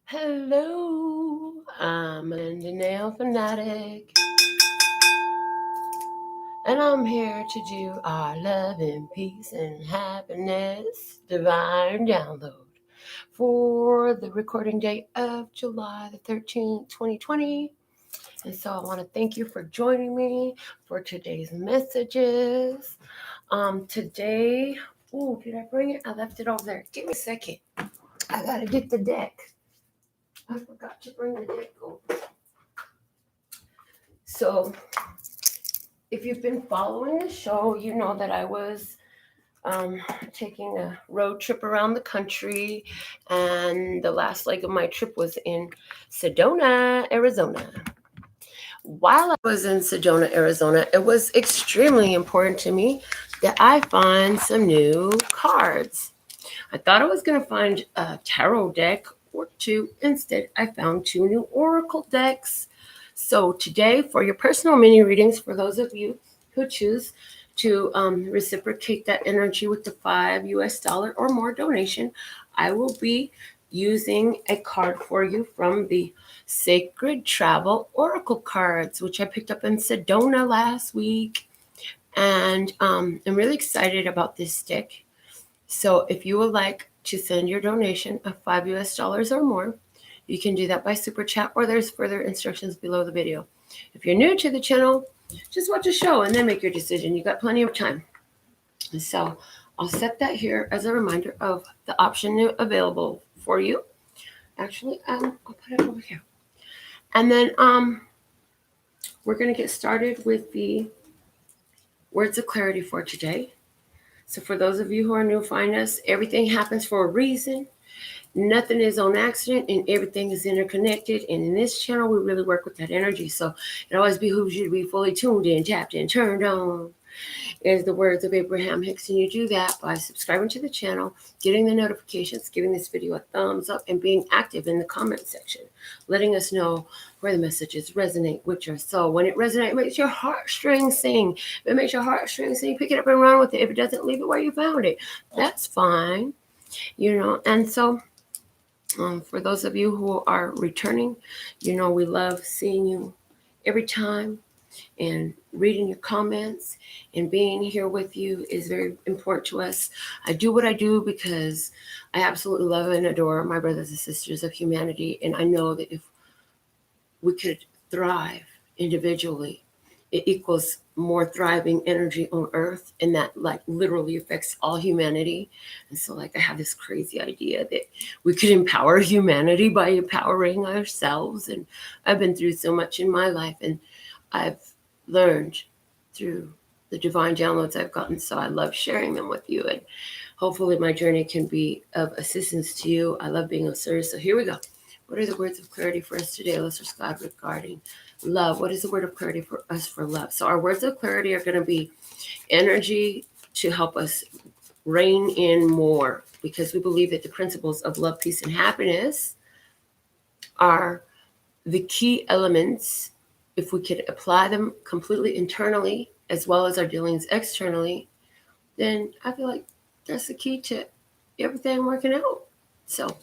Hello, I'm Melinda NailFanatic, and I'm here to do our love and peace and happiness divine download for the recording date of July the 13th, 2020. And so I want to thank you for joining me for today's messages. Today, did I bring it? I left it over there. Give me a second. I gotta get the deck. I forgot to bring the deck over. So, if you've been following the show, you know that I was taking a road trip around the country, and the last leg of my trip was in Sedona, Arizona. While I was in Sedona, Arizona, it was extremely important to me that I find some new cards. I thought I was going to find a tarot deck or two. Instead, I found two new oracle decks. So today, for your personal mini readings, for those of you who choose to reciprocate that energy with the $5 or more donation, I will be using a card for you from the Sacred Travel Oracle cards, which I picked up in Sedona last week. And I'm really excited about this deck. So if you would like to send your donation of $5 or more, you can do that by super chat, or there's further instructions below the video. If you're new to the channel, just watch the show and then make your decision. You got plenty of time. So I'll set that here as a reminder of the option available for you. Actually, I'll put it over here. And then we're going to get started with the words of clarity for today. So for those of you who are new, find us. Everything happens for a reason. Nothing is on accident, and everything is interconnected. And in this channel, we really work with that energy. So it always behooves you to be fully tuned in, tapped in, turned on. Is the words of Abraham Hicks, and you do that by subscribing to the channel, getting the notifications, giving this video a thumbs up, and being active in the comment section, letting us know where the messages resonate with your soul. When it resonates, it makes your heartstrings sing. If it makes your heartstrings sing, pick it up and run with it. If it doesn't, leave it where you found it. That's fine, And so for those of you who are returning, we love seeing you every time, and reading your comments and being here with you is very important to us. I do what I do because I absolutely love and adore my brothers and sisters of humanity. And I know that if we could thrive individually, it equals more thriving energy on earth, and that literally affects all humanity. And so I have this crazy idea that we could empower humanity by empowering ourselves. And I've been through so much in my life, and I've learned through the divine downloads I've gotten. So I love sharing them with you, and hopefully my journey can be of assistance to you. I love being of service. So here we go. What are the words of clarity for us today, listeners God, regarding love? What is the word of clarity for us for love? So our words of clarity are going to be energy to help us rein in more, because we believe that the principles of love, peace, and happiness are the key elements. If we could apply them completely internally as well as our dealings externally, then I feel like that's the key to everything working out. So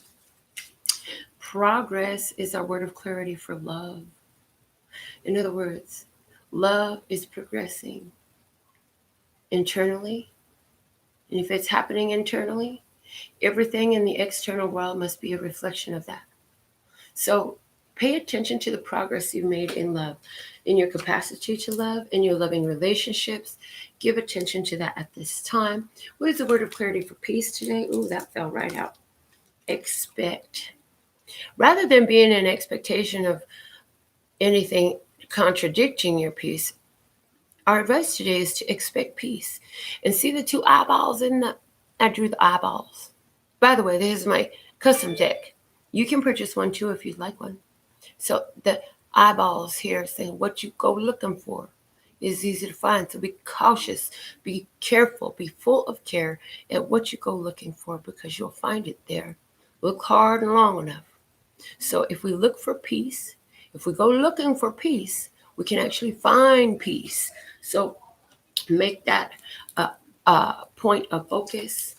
progress is our word of clarity for love. In other words, love is progressing internally. And if it's happening internally, everything in the external world must be a reflection of that. So pay attention to the progress you've made in love, in your capacity to love, in your loving relationships. Give attention to that at this time. What is the word of clarity for peace today? Ooh, that fell right out. Expect. Rather than being in expectation of anything contradicting your peace, our advice today is to expect peace. And see the two eyeballs I drew the eyeballs. By the way, this is my custom deck. You can purchase one too if you'd like one. So the eyeballs here saying what you go looking for is easy to find. So be cautious, be careful, be full of care at what you go looking for, because you'll find it there. Look hard and long enough. So if we look for peace, if we go looking for peace, we can actually find peace. So Make that point of focus,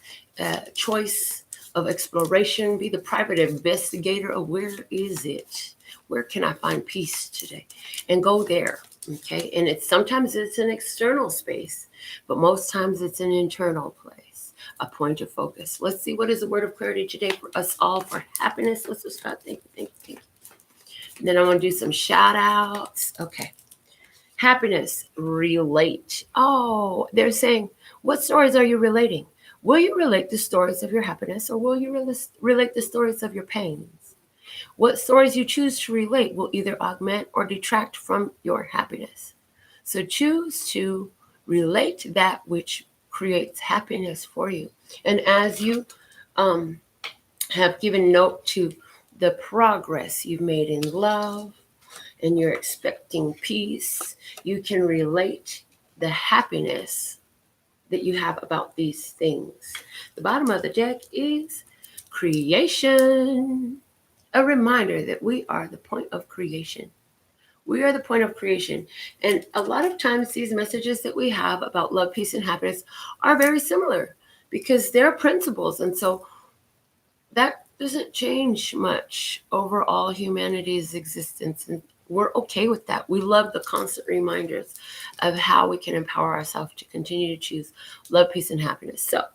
choice of exploration. Be the private investigator of where is it? Where can I find peace today? And go there. Okay. And sometimes it's an external space, but most times it's an internal place, a point of focus. Let's see, what is the word of clarity today for us all for happiness? Let's just start. Thank you. And then I want to do some shout outs. Okay. Happiness, relate. Oh, they're saying, what stories are you relating? Will you relate the stories of your happiness, or will you relate the stories of your pains? What stories you choose to relate will either augment or detract from your happiness. So choose to relate that which creates happiness for you. And as you have given note to the progress you've made in love, and you're expecting peace, you can relate the happiness that you have about these things. The bottom of the deck is creation, a reminder that we are the point of creation. We are the point of creation. And a lot of times these messages that we have about love, peace, and happiness are very similar because they're principles. And so that doesn't change much over all humanity's existence. And we're okay with that. We love the constant reminders of how we can empower ourselves to continue to choose love, peace, and happiness. So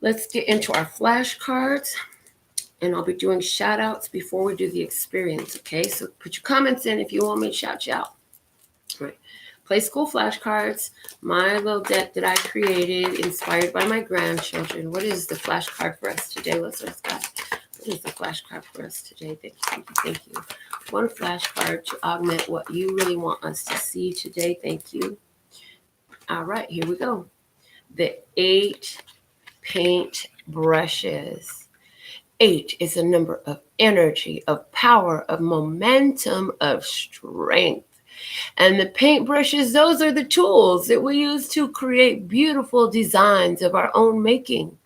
let's get into our flashcards. And I'll be doing shout outs before we do the experience. Okay, so put your comments in if you want me to shout you out. All right. Playskool Flashcards, my little deck that I created, inspired by my grandchildren. What is the flashcard for us today? Let's ask God. What is the flashcard for us today? Thank you. One flashcard to augment what you really want us to see today. Thank you. All right, here we go. The 8 paint brushes. 8 is a number of energy, of power, of momentum, of strength. And the paintbrushes, those are the tools that we use to create beautiful designs of our own making.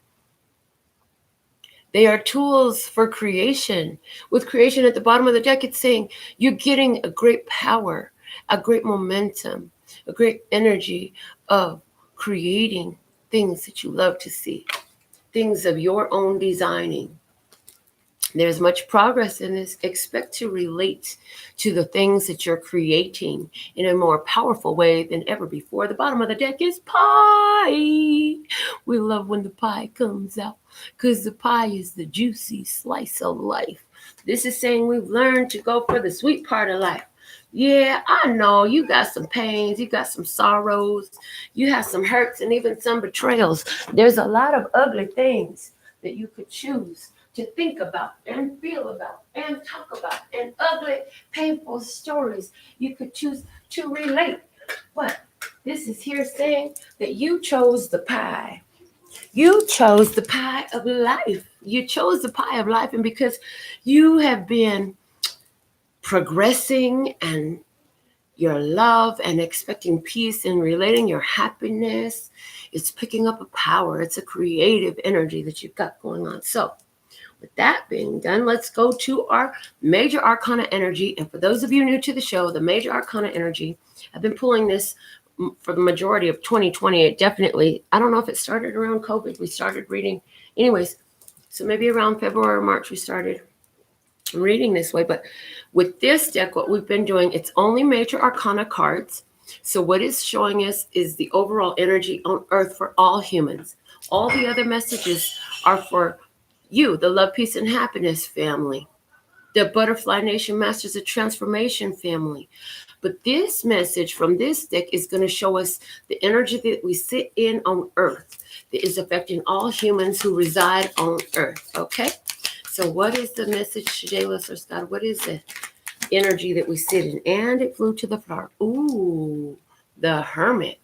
They are tools for creation. With creation at the bottom of the deck, it's saying you're getting a great power, a great momentum, a great energy of creating things that you love to see, things of your own designing. There's much progress in this. Expect to relate to the things that you're creating in a more powerful way than ever before. The bottom of the deck is pie. We love when the pie comes out because the pie is the juicy slice of life. This is saying we've learned to go for the sweet part of life. Yeah, I know you got some pains, you got some sorrows, you have some hurts and even some betrayals. There's a lot of ugly things that you could choose to think about and feel about and talk about, and ugly, painful stories you could choose to relate. But this is here saying that you chose the pie. You chose the pie of life. You chose the pie of life, and because you have been progressing and your love and expecting peace and relating your happiness, it's picking up a power. It's a creative energy that you've got going on. So with that being done, let's go to our major arcana energy. And for those of you new to the show, the major arcana energy, I've been pulling this for the majority of 2020. It definitely, I don't know if it started around COVID. We started reading anyways. So maybe around February or March, we started reading this way. But with this deck, what we've been doing, it's only major arcana cards. So what it's showing us is the overall energy on earth for all humans. All the other messages are for you, the love, peace, and happiness family, the Butterfly Nation Masters of Transformation family. But this message from this deck is going to show us the energy that we sit in on earth that is affecting all humans who reside on earth. Okay? So what is the message today, Listener Scott? What is the energy that we sit in? And it flew to the floor. Ooh, the Hermit.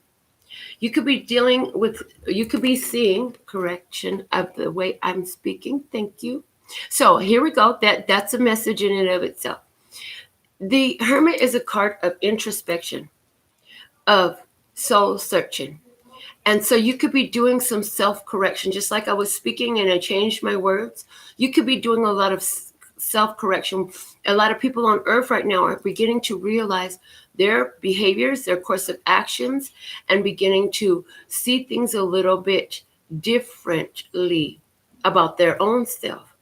You could be seeing correction of the way I'm speaking. Thank you. So here we go. That's a message in and of itself. The Hermit is a card of introspection, of soul searching. And so you could be doing some self-correction, just like I was speaking and I changed my words. You could be doing a lot of self-correction. A lot of people on earth right now are beginning to realize their behaviors, their course of actions, and beginning to see things a little bit differently about their own self.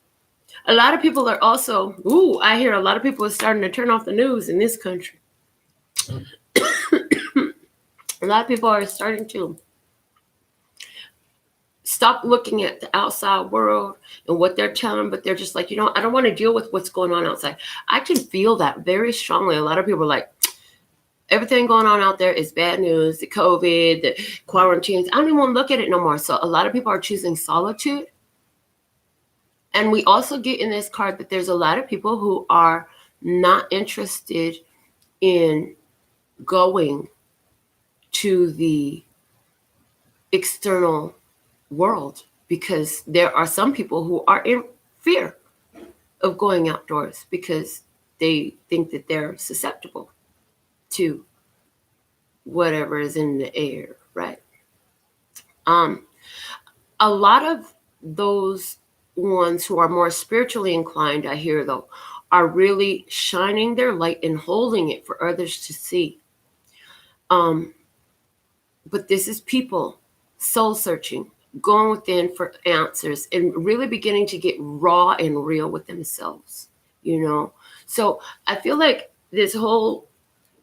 A lot of people are also, I hear a lot of people are starting to turn off the news in this country. A lot of people are starting to stop looking at the outside world and what they're telling, but they're just like, I don't want to deal with what's going on outside. I can feel that very strongly. A lot of people are like, everything going on out there is bad news, the COVID, the quarantines. I don't even want to look at it no more. So a lot of people are choosing solitude. And we also get in this card that there's a lot of people who are not interested in going to the external world, because there are some people who are in fear of going outdoors because they think that they're susceptible to whatever is in the air, right? A lot of those ones who are more spiritually inclined, I hear though, are really shining their light and holding it for others to see. But this is people soul searching, going within for answers, and really beginning to get raw and real with themselves, So I feel like this whole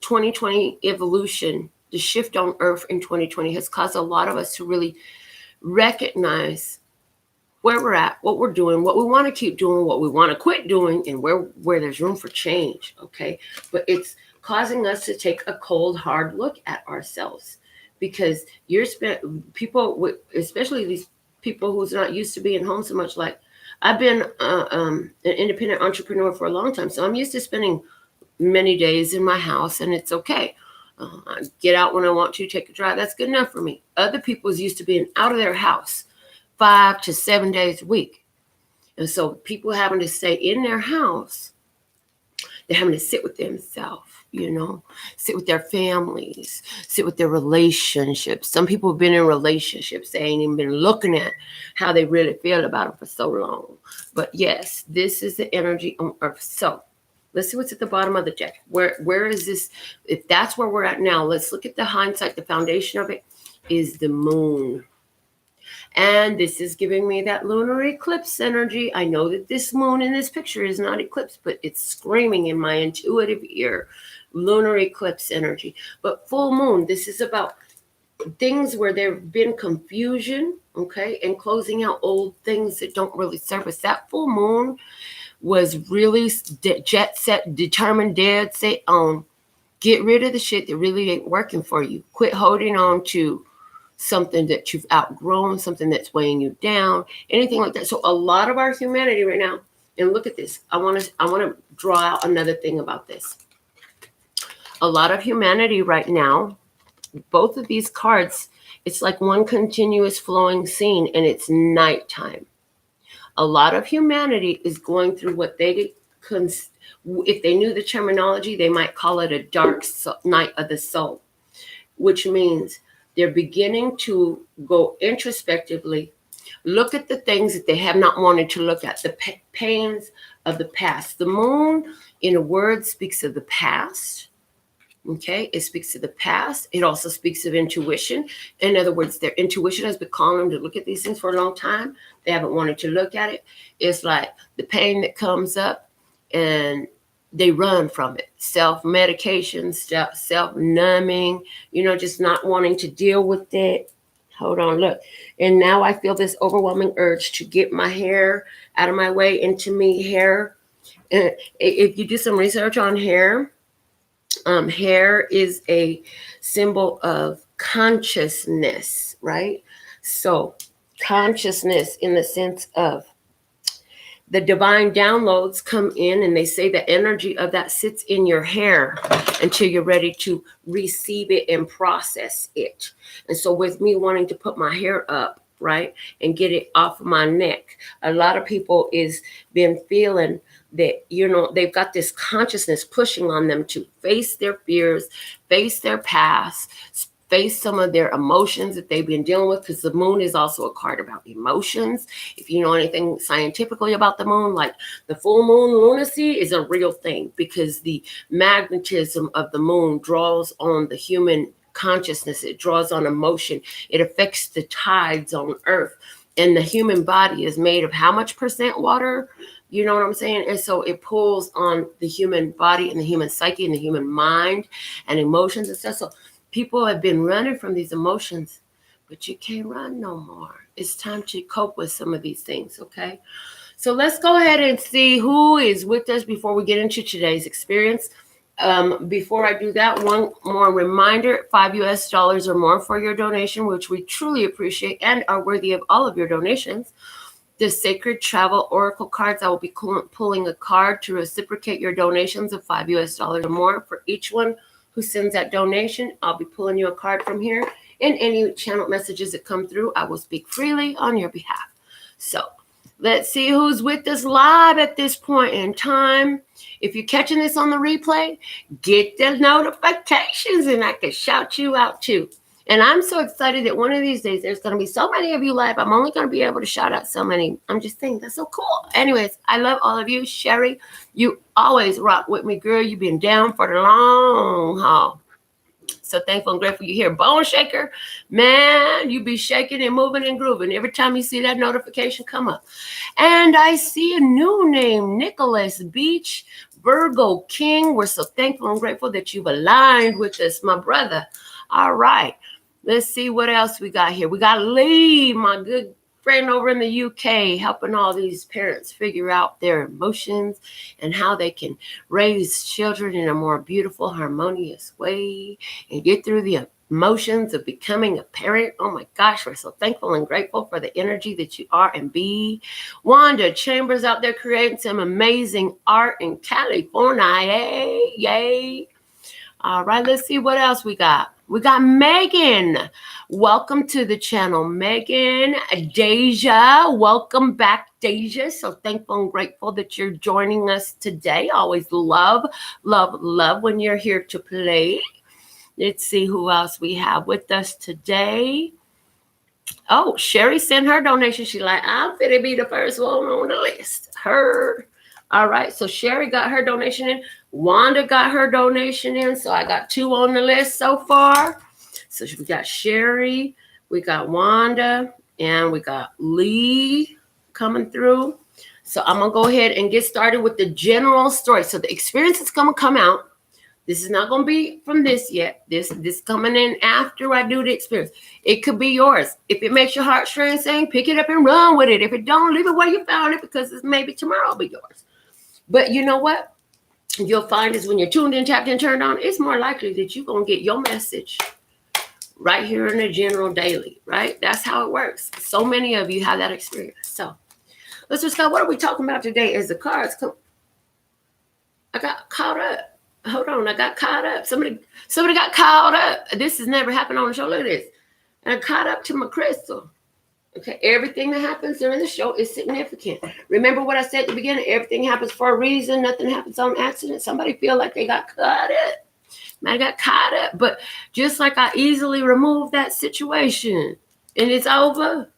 2020 evolution, the shift on Earth in 2020, has caused a lot of us to really recognize where we're at, what we're doing, what we want to keep doing, what we want to quit doing, and where there's room for change, okay? But it's causing us to take a cold, hard look at ourselves, because people, especially these people who's not used to being home so much. Like, I've been an independent entrepreneur for a long time, so I'm used to spending many days in my house, and it's okay. I get out when I want to, take a drive. That's good enough for me. Other people's used to being out of their house 5 to 7 days a week. And so people having to stay in their house, they're having to sit with themselves, sit with their families, sit with their relationships. Some people have been in relationships. They ain't even been looking at how they really feel about them for so long. But yes, this is the energy on Earth. So let's see what's at the bottom of the deck. Where is this? If that's where we're at now, let's look at the hindsight. The foundation of it is the moon. And this is giving me that lunar eclipse energy. I know that this moon in this picture is not eclipsed, but it's screaming in my intuitive ear, lunar eclipse energy. But full moon, this is about things where there have been confusion, okay, and closing out old things that don't really serve us. That full moon was really jet set, determined, dead set on. Get rid of the shit that really ain't working for you. Quit holding on to something that you've outgrown, something that's weighing you down, anything like that. So a lot of our humanity right now, and look at this. I want to draw out another thing about this. A lot of humanity right now, both of these cards, it's like one continuous flowing scene, and it's nighttime. A lot of humanity is going through what they, if they knew the terminology, they might call it a dark night of the soul, which means they're beginning to go introspectively, look at the things that they have not wanted to look at, the pains of the past. The moon, in a word, speaks of the past. Okay, it speaks to the past. It also speaks of intuition. In other words, their intuition has been calling them to look at these things for a long time. They haven't wanted to look at it. It's like the pain that comes up and they run from it. Self-medication, self-numbing, just not wanting to deal with it. Hold on, look. And now I feel this overwhelming urge to get my hair out of my way. And to me, hair, if you do some research on hair, hair is a symbol of consciousness, right? So consciousness in the sense of the divine downloads come in, and they say the energy of that sits in your hair until you're ready to receive it and process it. And so with me wanting to put my hair up, right, and get it off of my neck, a lot of people is been feeling that, they've got this consciousness pushing on them to face their fears, face their past, face some of their emotions that they've been dealing with, because the moon is also a card about emotions. If you know anything scientifically about the moon, like the full moon lunacy is a real thing, because the magnetism of the moon draws on the human consciousness. It draws on emotion. It affects the tides on Earth. And the human body is made of how much percent water? You know what I'm saying? And so it pulls on the human body and the human psyche and the human mind and emotions and stuff. So people have been running from these emotions, but you can't run no more. It's time to cope with some of these things, okay? So let's go ahead and see who is with us before we get into today's experience. Before I do that, one more reminder, $5 or more for your donation, which we truly appreciate and are worthy of all of your donations. The Sacred Travel Oracle cards, I will be pulling a card to reciprocate your donations of $5 or more. For each one who sends that donation, I'll be pulling you a card from here. And any channel messages that come through, I will speak freely on your behalf. So let's see who's with us live at this point in time. If you're catching this on the replay, get the notifications and I can shout you out too. And I'm so excited that one of these days there's going to be so many of you live. I'm only going to be able to shout out so many. I'm just saying, that's so cool. Anyways, I love all of you. Sherry, you always rock with me, girl. You've been down for the long haul. So thankful and grateful you're here. Bone Shaker, man, you be shaking and moving and grooving every time you see that notification come up. And I see a new name, Nicholas Beach, Virgo King. We're so thankful and grateful that you've aligned with us, my brother. All right. Let's see what else we got here. We got Lee, my good friend over in the UK, helping all these parents figure out their emotions and how they can raise children in a more beautiful, harmonious way and get through the emotions of becoming a parent. Oh my gosh, we're so thankful and grateful for the energy that you are and be. Wanda Chambers out there creating some amazing art in California. Yay, yay. All right, let's see what else we got. We got Megan. Welcome to the channel, Megan. Deja, welcome back, Deja. So thankful and grateful that you're joining us today. Always love, love, love when you're here to play. Let's see who else we have with us today. Oh, Sherry sent her donation. She's like, I'm finna be the first one on the list. Her. All right, so Sherry got her donation in. Wanda got her donation in. So I got 2 on the list so far. So we got Sherry, we got Wanda, and we got Lee coming through. So I'm going to go ahead and get started with the general story. So the experience is going to come out. This is not going to be from this yet. This coming in after I do the experience. It could be yours. If it makes your heartstrings sing, pick it up and run with it. If it don't, leave it where you found it, because it's maybe tomorrow will be yours. But you know what? You'll find is when you're tuned in, tapped in, turned on, it's more likely that you're going to get your message right here in the general daily, right? That's how it works. So many of you have that experience. So let's just go. What are we talking about today as the cards come? I got caught up. Hold on. I got caught up. Somebody got caught up. This has never happened on the show. Look at this. And I caught up to my crystal. Okay, everything that happens during the show is significant. Remember what I said at the beginning? Everything happens for a reason. Nothing happens on accident. Somebody feel like they got caught up. I got caught up. But just like I easily removed that situation and it's over,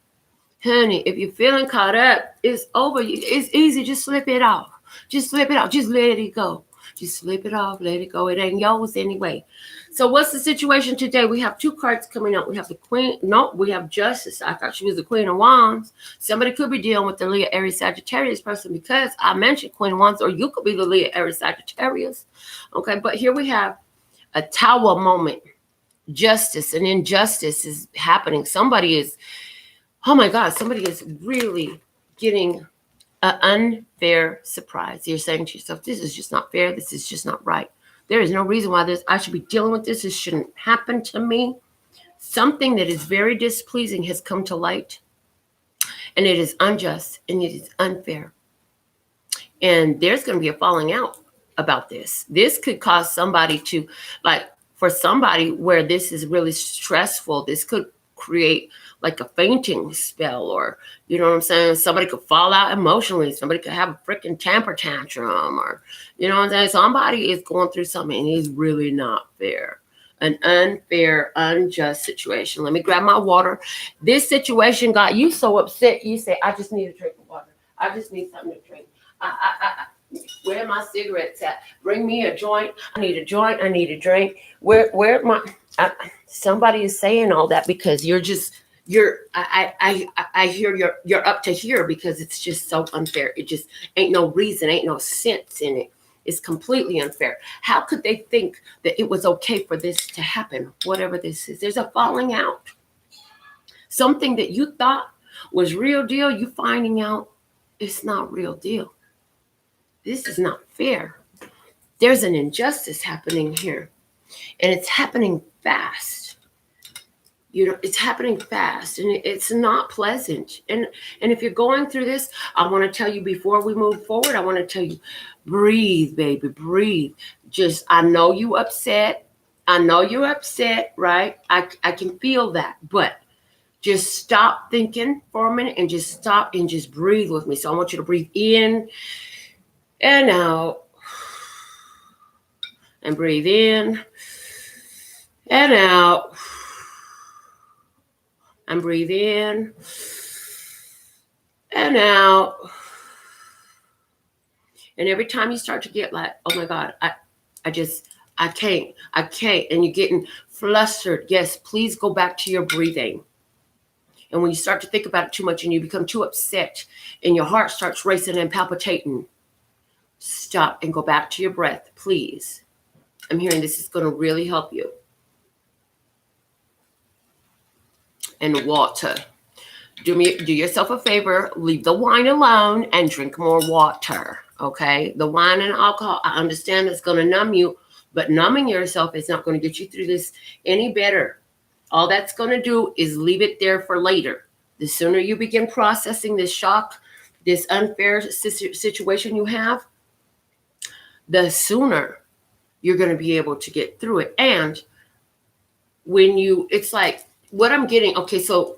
honey, if you're feeling caught up, it's over. It's easy. Just slip it off. Just slip it off. Just let it go. Just slip it off. Let it go. It ain't yours anyway. So what's the situation today? We have 2 cards coming up. We have the Queen. No, we have Justice. I thought she was the Queen of Wands. Somebody could be dealing with the Leo, Aries, Sagittarius person because I mentioned Queen of Wands, or you could be the Leo, Aries, Sagittarius. Okay, but here we have a Tower moment. Justice and injustice is happening. Somebody is, oh my God, somebody is really getting an unfair surprise. You're saying to yourself, this is just not fair. This is just not right. There is no reason why I should be dealing with this. This shouldn't happen to me. Something that is very displeasing has come to light, and it is unjust and it is unfair. And there's going to be a falling out about this. This could cause somebody to, like, for somebody where this is really stressful, this could create like a fainting spell, or, you know what I'm saying? Somebody could fall out emotionally. Somebody could have a freaking temper tantrum, or, you know what I'm saying? Somebody is going through something and it's really not fair. an unfair, unjust situation. Let me grab my water. This situation got you so upset. You say, I just need a drink of water. I just need something to drink. Where are my cigarettes at? Bring me a joint. I need a joint. I need a drink. Where my? Somebody is saying all that because I hear you're up to here because it's just so unfair. It just ain't no reason, ain't no sense in it. It's completely unfair. How could they think that it was okay for this to happen? Whatever this is, there's a falling out. Something that you thought was real deal, you finding out it's not real deal. This is not fair. There's an injustice happening here, and it's happening fast. It's happening fast, and it's not pleasant. And if you're going through this, I want to tell you before we move forward, I want to tell you, breathe, baby, breathe. Just, I know you upset. I know you're upset, right? I can feel that, but just stop thinking for a minute and just stop and just breathe with me. So I want you to breathe in and out, and breathe in and out. And breathe in and out. And every time you start to get like, oh my God, I can't. And you're getting flustered. Yes, please go back to your breathing. And when you start to think about it too much and you become too upset and your heart starts racing and palpitating, stop and go back to your breath, please. I'm hearing this is going to really help you. And water. Do yourself a favor, leave the wine alone and drink more water, okay? The wine and alcohol, I understand it's going to numb you, but numbing yourself is not going to get you through this any better. All that's going to do is leave it there for later. The sooner you begin processing this shock, this unfair situation you have, the sooner you're going to be able to get through it. And it's like, what I'm getting, okay, so,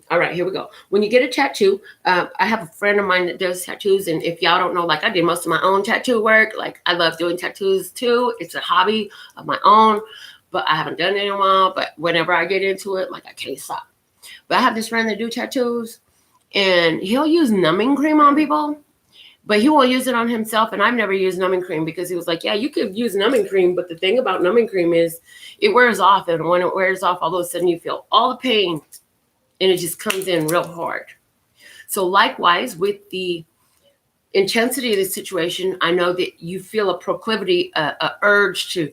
all right, here we go. When you get a tattoo, I have a friend of mine that does tattoos, and if y'all don't know, like I did most of my own tattoo work. Like I love doing tattoos too. It's a hobby of my own, but I haven't done it in a while. But whenever I get into it, like I can't stop. But I have this friend that do tattoos, and he'll use numbing cream on people, but he won't use it on himself. And I've never used numbing cream because he was like, yeah, you could use numbing cream. But the thing about numbing cream is it wears off. And when it wears off, all of a sudden you feel all the pain and it just comes in real hard. So likewise, with the intensity of the situation, I know that you feel a proclivity, a urge to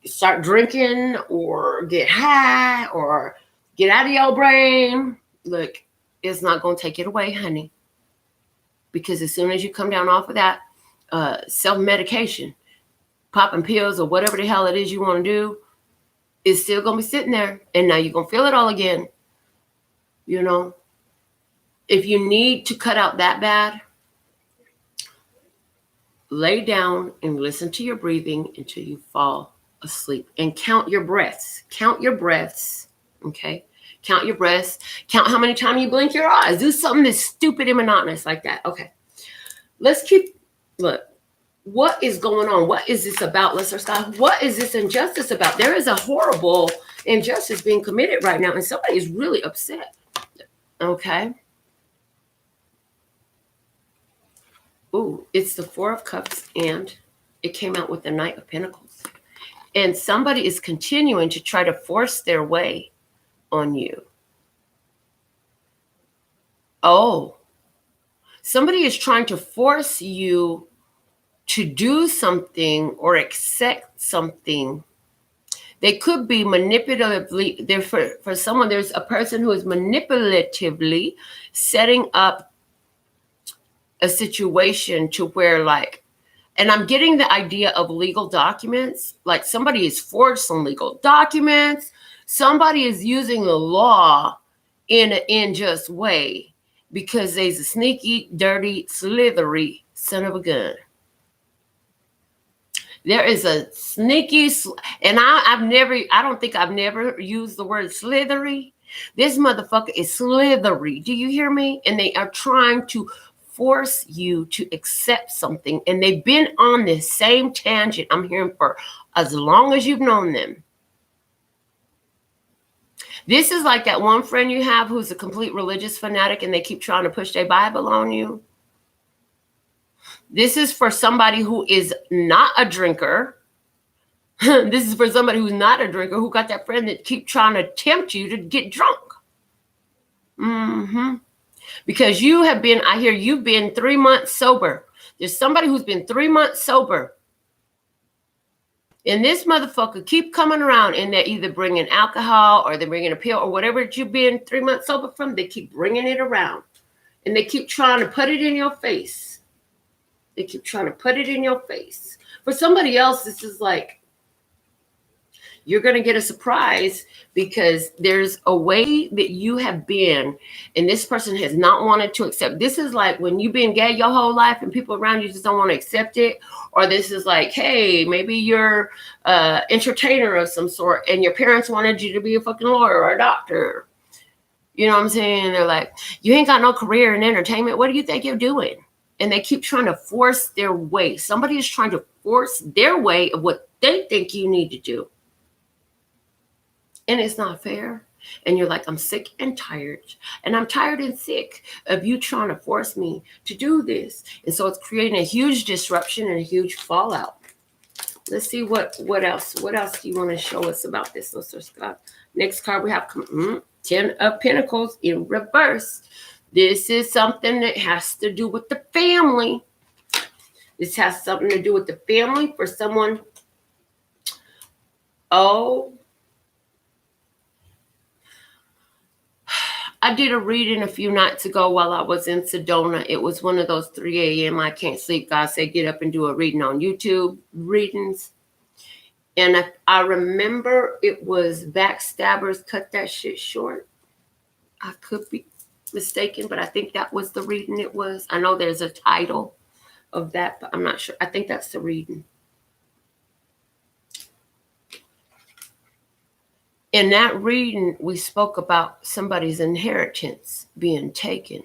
start drinking or get high or get out of your brain. Look, it's not going to take it away, honey. Because as soon as you come down off of that self-medication, popping pills or whatever the hell it is you want to do, it's still going to be sitting there. And now you're going to feel it all again. You know, if you need to cut out that bad, lay down and listen to your breathing until you fall asleep. And count your breaths. Count your breaths. Okay? Count your breaths. Count how many times you blink your eyes. Do something that's stupid and monotonous like that. Okay. Look, what is going on? What is this about, Lester Scott? What is this injustice about? There is a horrible injustice being committed right now, and somebody is really upset. Okay. Ooh, it's the Four of Cups, and it came out with the Knight of Pentacles. And somebody is continuing to try to force their way on you. Oh, somebody is trying to force you to do something or accept something. They could be manipulatively, for someone, there's a person who is manipulatively setting up a situation to where, like, and I'm getting the idea of legal documents, like somebody is forged some legal documents. Somebody is using the law in an unjust way because there's a sneaky, dirty, slithery son of a gun. There is a sneaky, and I don't think I've never used the word slithery. This motherfucker is slithery. Do you hear me? And they are trying to force you to accept something. And they've been on this same tangent, I'm hearing, for as long as you've known them. This is like that one friend you have who's a complete religious fanatic and they keep trying to push their Bible on you. This is for somebody who is not a drinker. This is for somebody who's not a drinker, who got that friend that keep trying to tempt you to get drunk. Because you have been, I hear you've been 3 months sober. There's somebody who's been 3 months sober. And this motherfucker keep coming around, and they're either bringing alcohol or they're bringing a pill or whatever that you've been 3 months sober from. They keep bringing it around, and they keep trying to put it in your face. They keep trying to put it in your face. For somebody else, this is like, you're going to get a surprise because there's a way that you have been and this person has not wanted to accept. This is like when you've been gay your whole life and people around you just don't want to accept it. Or this is like, hey, maybe you're an entertainer of some sort and your parents wanted you to be a fucking lawyer or a doctor. You know what I'm saying? They're like, you ain't got no career in entertainment. What do you think you're doing? And they keep trying to force their way. Somebody is trying to force their way of what they think you need to do. And it's not fair. And you're like, I'm sick and tired. And I'm tired and sick of you trying to force me to do this. And so it's creating a huge disruption and a huge fallout. Let's see what else. What else do you want to show us about this? Next card we have 10 of Pentacles in reverse. This is something that has to do with the family. This has something to do with the family for someone. Oh, I did a reading a few nights ago while I was in Sedona. It was one of those 3 a.m. I can't sleep. God said, get up and do a reading on YouTube readings. And I remember it was Backstabbers Cut That Shit Short. I could be mistaken, but I think that was the reading it was. I know there's a title of that, but I'm not sure. I think that's the reading. In that reading, we spoke about somebody's inheritance being taken.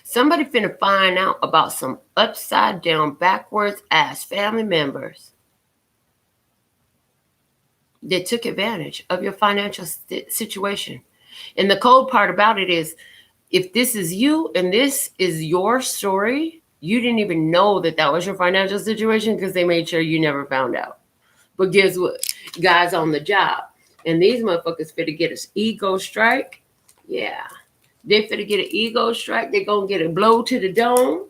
Somebody finna find out about some upside down, backwards ass family members that took advantage of your financial situation. And the cold part about it is, if this is you and this is your story, you didn't even know that that was your financial situation because they made sure you never found out. But guess what? Guys on the job. And these motherfuckers finna get an ego strike. Yeah. They finna get an ego strike. They're going to get a blow to the dome.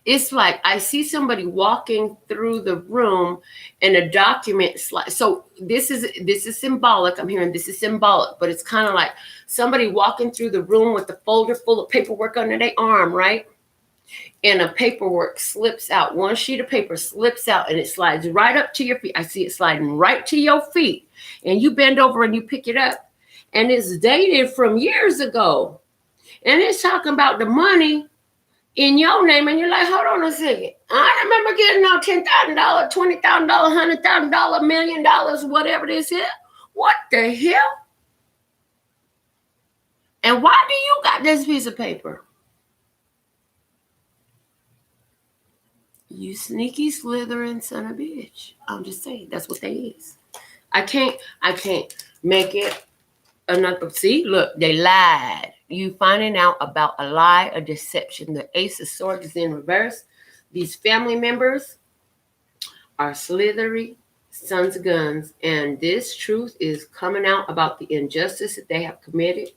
It's like I see somebody walking through the room and a document slide. So this is symbolic. I'm hearing this is symbolic, but it's kind of like somebody walking through the room with a folder full of paperwork under their arm, right? And a paperwork slips out. One sheet of paper slips out and it slides right up to your feet. I see it sliding right to your feet. And you bend over and you pick it up. And it's dated from years ago. And it's talking about the money in your name. And you're like, hold on a second. I remember getting on $10,000, $20,000, $100,000, $1 million, whatever this is. What the hell? And why do you got this piece of paper? You sneaky slithering son of a bitch. I'm just saying, that's what they is. I can't make it another. See, look, they lied. You finding out about a lie, a deception. The Ace of Swords is in reverse. These family members are slithery sons of guns. And this truth is coming out about the injustice that they have committed.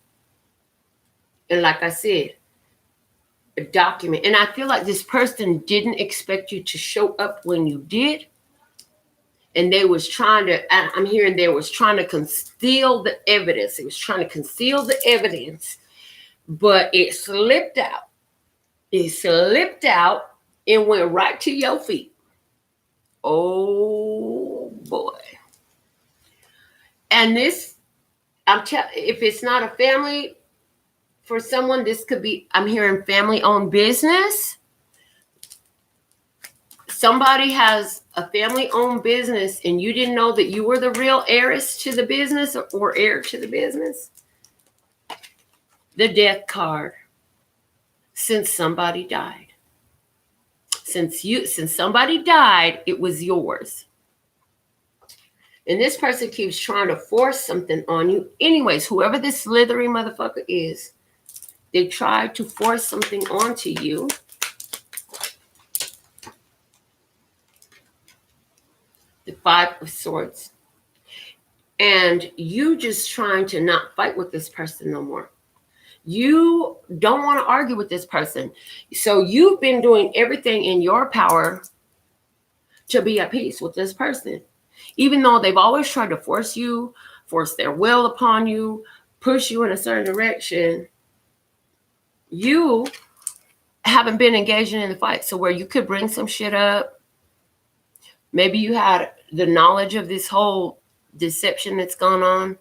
And like I said, a document. And I feel like this person didn't expect you to show up when you did. And they was trying to, I'm hearing they was trying to conceal the evidence. It was trying to conceal the evidence, but it slipped out. It slipped out and went right to your feet. Oh boy. And this, if it's not a family, for someone, this could be, I'm hearing family-owned business. Somebody has a family-owned business and you didn't know that you were the real heiress to the business or heir to the business. The death card. Since somebody died. Since somebody died, it was yours. And this person keeps trying to force something on you. Anyways, whoever this slithery motherfucker is, they try to force something onto you. The Five of Swords. And you just trying to not fight with this person no more. You don't want to argue with this person. So you've been doing everything in your power to be at peace with this person. Even though they've always tried to force their will upon you, push you in a certain direction, you haven't been engaging in the fight. So where you could bring some shit up, maybe you had the knowledge of this whole deception that's gone on.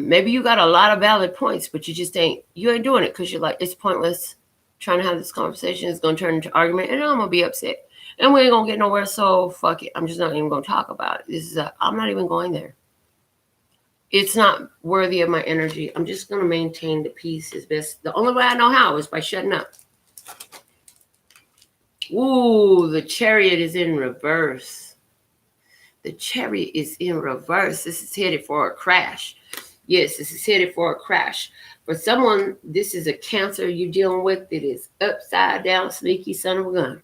Maybe you got a lot of valid points, but you ain't doing it because you're like, it's pointless trying to have this conversation. It's going to turn into argument and I'm going to be upset and we ain't going to get nowhere. So fuck it. I'm just not even going to talk about it. I'm not even going there. It's not worthy of my energy. I'm just going to maintain the peace as best. The only way I know how is by shutting up. Ooh, the Chariot is in reverse. The Chariot is in reverse. This is headed for a crash. Yes, this is headed for a crash. For someone, this is a Cancer you're dealing with. It is upside down, sneaky son of a gun.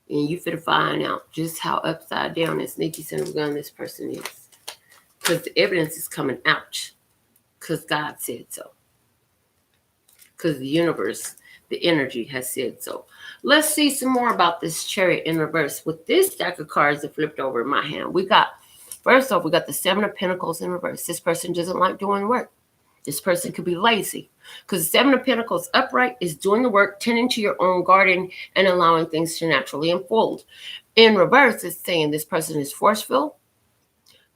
And you finna find out just how upside down and sneaky son of a gun this person is. Because the evidence is coming out. Because God said so. Because the universe, the energy has said so. Let's see some more about this Chariot in reverse. With this stack of cards that flipped over in my hand, first off, we got the Seven of Pentacles in reverse. This person doesn't like doing work. This person could be lazy. Because the Seven of Pentacles upright is doing the work, tending to your own garden, and allowing things to naturally unfold. In reverse, it's saying this person is forceful.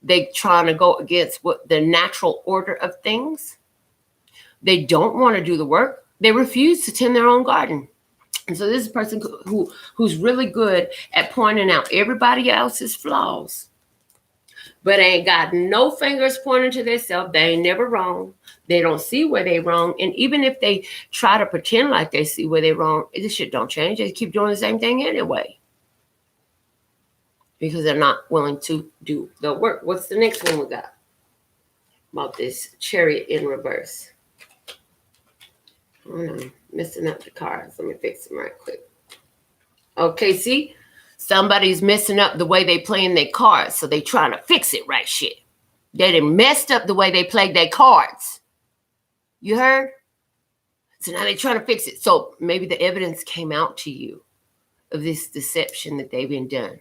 They're trying to go against the natural order of things. They don't want to do the work. They refuse to tend their own garden. And so this is a person who's really good at pointing out everybody else's flaws, but ain't got no fingers pointing to themselves. They ain't never wrong. They don't see where they wrong. And even if they try to pretend like they see where they wrong, this shit don't change. They keep doing the same thing anyway. Because they're not willing to do the work. What's the next one we got? About this Chariot in reverse. I'm messing up the cards. Let me fix them right quick. Okay, see? Somebody's messing up the way they playing their cards, so they trying to fix it right shit. They done messed up the way they played their cards. You heard? So now they're trying to fix it. So maybe the evidence came out to you of this deception that they've been done.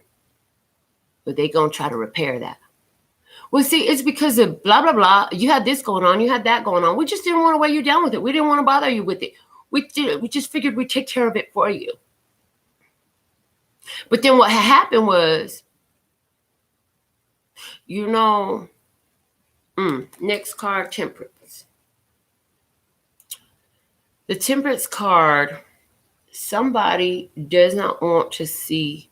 But they're going to try to repair that. Well, see, it's because of blah, blah, blah. You had this going on. You had that going on. We just didn't want to weigh you down with it. We didn't want to bother you with it. We just figured we'd take care of it for you. But then what had happened was, next card, Temperance. The Temperance card, somebody does not want to see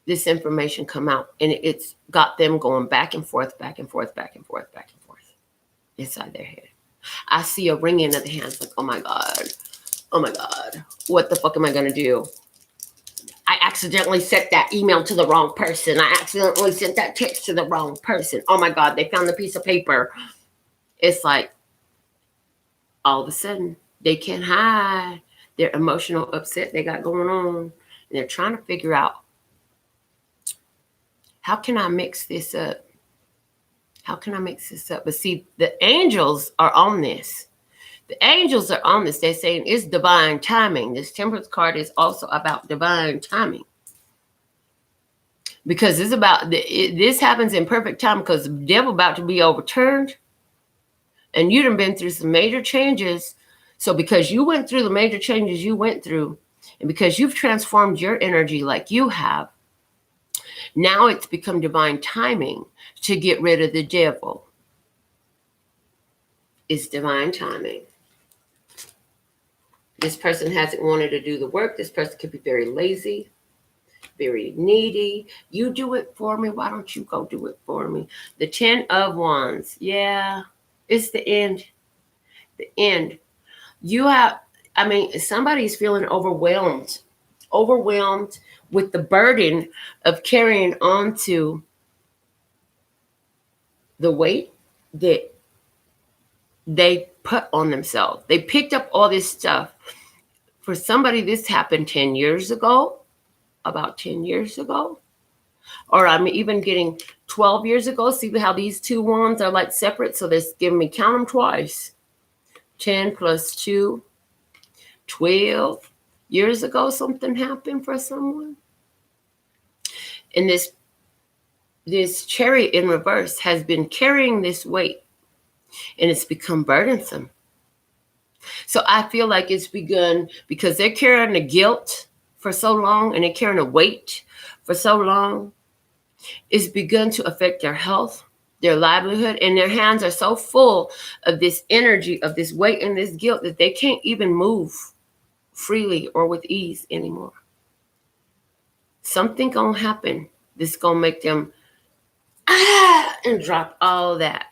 this information come out, and it's got them going back and forth, back and forth, back and forth, back and forth inside their head. I see a ringing of the hands like, oh my God, what the fuck am I going to do? I accidentally sent that email to the wrong person. I accidentally sent that text to the wrong person. Oh my God, they found the piece of paper. It's like, all of a sudden, they can't hide their emotional upset they got going on. And they're trying to figure out, how can I mix this up? How can I mix this up? But see, the angels are on this. The angels are on this. They're saying it's divine timing. This Temperance card is also about divine timing. Because it's about, this happens in perfect time because the devil about to be overturned. And you done been through some major changes. So because you went through the major changes you went through, and because you've transformed your energy like you have, now it's become divine timing to get rid of the devil. It's divine timing. This person hasn't wanted to do the work. This person could be very lazy, very needy. You do it for me. Why don't you go do it for me? The 10 of Wands. Yeah, it's the end. The end. Somebody's feeling overwhelmed with the burden of carrying on to the weight that they put on themselves. They picked up all this stuff. For somebody, this happened 10 years ago, about 10 years ago. Or I'm even getting 12 years ago. See how these two wands are like separate? So this giving me, count them twice. 10 plus 2, 12 years ago, something happened for someone. And this chariot in reverse has been carrying this weight, and it's become burdensome. So I feel like it's begun because they're carrying the guilt for so long, and they're carrying the weight for so long. It's begun to affect their health, their livelihood, and their hands are so full of this energy, of this weight and this guilt, that they can't even move freely or with ease anymore. Something gonna happen that's gonna make them and drop all that.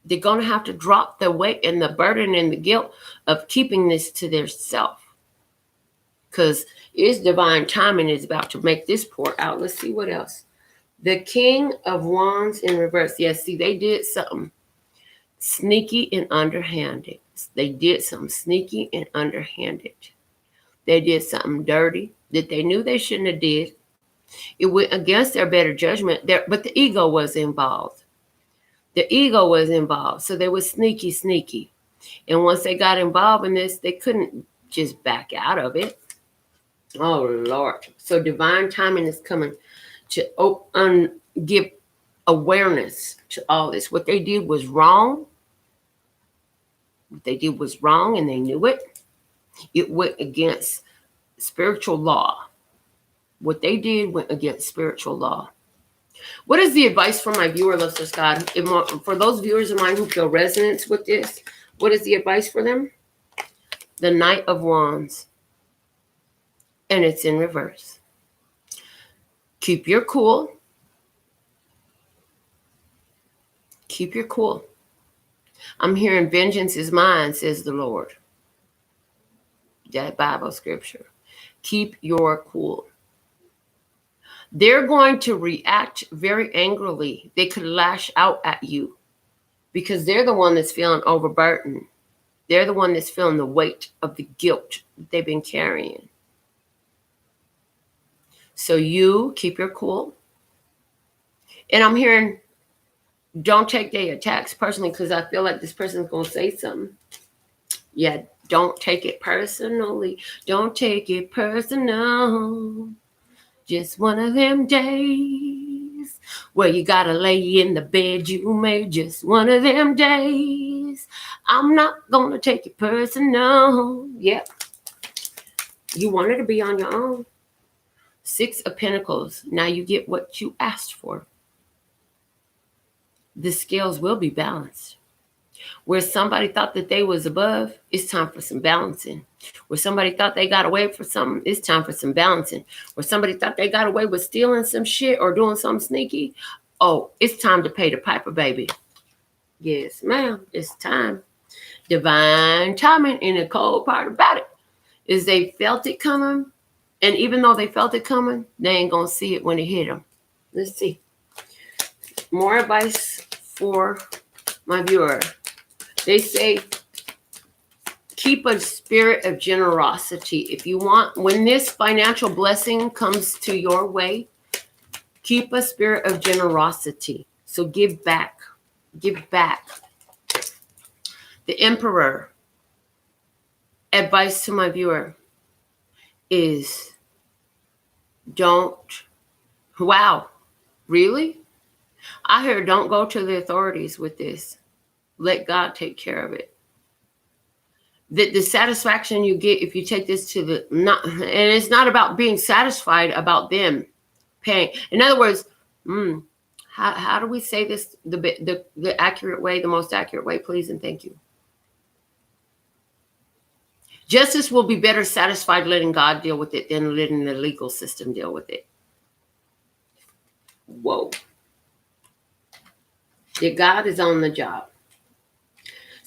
They're gonna have to drop the weight and the burden and the guilt of keeping this to their self, because it's divine timing is about to make this pour out. Let's see what else. The King of Wands in reverse. Yes, see, they did something sneaky and underhanded. They did something sneaky and underhanded. They did something dirty that they knew they shouldn't have did. It went against their better judgment, but the ego was involved. The ego was involved. So they were sneaky. And once they got involved in this, they couldn't just back out of it. Oh, Lord. So divine timing is coming to give awareness to all this. What they did was wrong. What they did was wrong, and they knew it. It went against spiritual law. What they did went against spiritual law. What is the advice for my viewer, listeners, God? For those viewers of mine who feel resonance with this, what is the advice for them? The Knight of Wands. And it's in reverse. Keep your cool. Keep your cool. I'm hearing vengeance is mine, says the Lord. That Bible scripture. Keep your cool. They're going to react very angrily. They could lash out at you because they're the one that's feeling overburdened. They're the one that's feeling the weight of the guilt that they've been carrying. So you keep your cool. And I'm hearing, don't take their attacks personally, because I feel like this person's going to say something. Yeah, don't take it personally. Don't take it personal. Just one of them days where you got to lay in the bed you made. Just one of them days. I'm not going to take it personal. Yep. You wanted to be on your own. 6 of Pentacles. Now you get what you asked for. The scales will be balanced. Where somebody thought that they was above, it's time for some balancing. Where somebody thought they got away for something, it's time for some balancing. Where somebody thought they got away with stealing some shit or doing something sneaky, oh, it's time to pay the piper, baby. Yes, ma'am, it's time. Divine timing. And the cold part about it is they felt it coming. And even though they felt it coming, they ain't going to see it when it hit them. Let's see. More advice for my viewer. They say, keep a spirit of generosity. If you want, when this financial blessing comes to your way, keep a spirit of generosity. So give back. Give back. The Emperor. Advice to my viewer is don't. Wow. Really? I heard don't go to the authorities with this. Let God take care of it. The satisfaction you get if you take this to the not, and it's not about being satisfied about them paying. In other words, how do we say this the accurate way, the most accurate way, please and thank you. Justice will be better satisfied letting God deal with it than letting the legal system deal with it. Whoa. That God is on the job.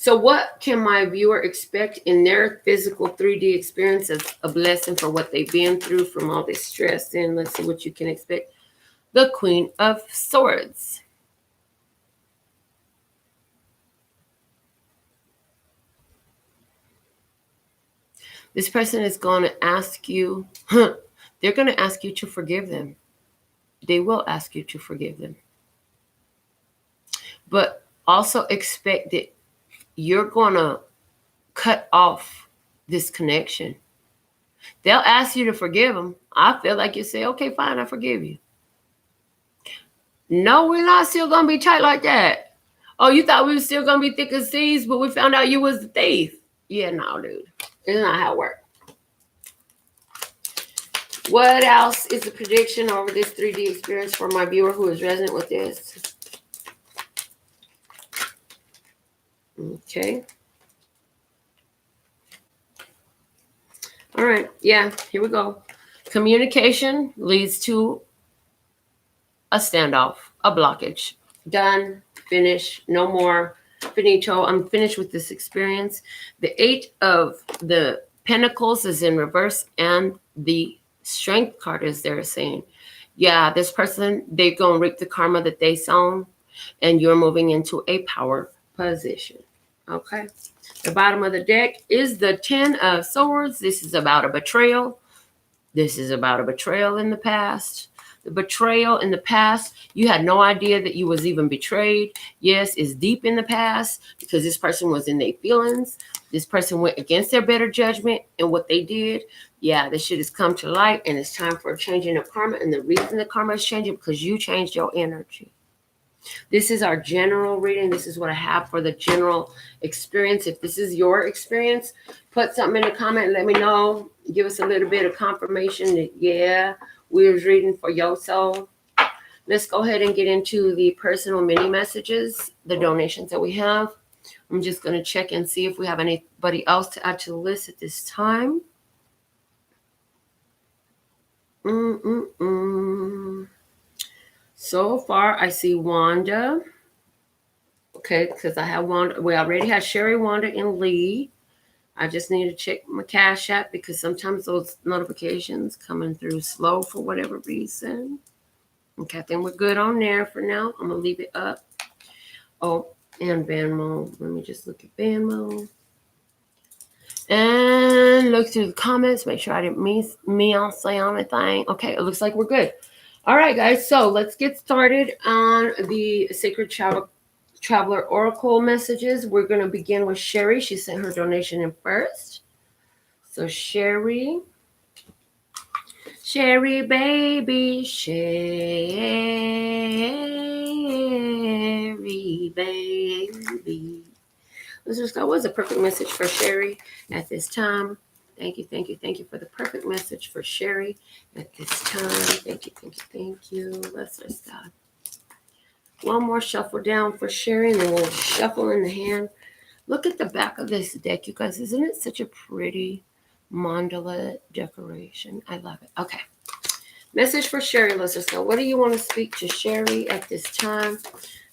So what can my viewer expect in their physical 3D experience as a blessing for what they've been through from all this stress? And let's see what you can expect. The Queen of Swords. This person is going to ask you, they're going to ask you to forgive them. They will ask you to forgive them. But also expect that you're going to cut off this connection. They'll ask you to forgive them. I feel like you say, okay, fine, I forgive you. No, we're not still going to be tight like that. Oh, you thought we were still going to be thick as thieves, but we found out you was the thief. Yeah, no, dude. It's not how it works. What else is the prediction over this 3D experience for my viewer who is resonant with this? Okay. All right. Yeah, here we go. Communication leads to a standoff, a blockage. Done, finish, no more, finito. I'm finished with this experience. The 8 of the Pentacles is in reverse, and the Strength card is there saying, yeah, this person, they're going to reap the karma that they sown, and you're moving into a power position. Okay. The bottom of the deck is the 10 of Swords. This is about a betrayal. This is about a betrayal in the past. The betrayal in the past, you had no idea that you was even betrayed. Yes, it's deep in the past because this person was in their feelings. This person went against their better judgment and what they did. Yeah, this shit has come to light, and it's time for a changing of karma. And the reason the karma is changing because you changed your energy. This is our general reading. This is what I have for the general experience. If this is your experience, put something in the comment and let me know. Give us a little bit of confirmation that, yeah, we was reading for your soul. Let's go ahead and get into the personal mini messages, the donations that we have. I'm just going to check and see if we have anybody else to add to the list at this time. So far, I see Wanda. Okay, because I have Wanda. We already have Sherry, Wanda, and Lee. I just need to check my Cash App because sometimes those notifications coming through slow for whatever reason. Okay, I think we're good on there for now. I'm going to leave it up. Oh, and Venmo. Let me just look at Venmo. And look through the comments. Make sure I didn't miss me on say anything. Okay, it looks like we're good. All right, guys. So let's get started on the Sacred Traveler Oracle messages. We're going to begin with Sherry. She sent her donation in first. So Sherry baby, Sherry baby. That was a perfect message for Sherry at this time. Thank you for the perfect message for Sherry at this time. Thank you. Let's just one more shuffle down for Sherry, and then we'll shuffle in the hand. Look at the back of this deck, you guys. Isn't it such a pretty mandala decoration? I love it. Okay. Message for Sherry. Let's just go. What do you want to speak to Sherry at this time?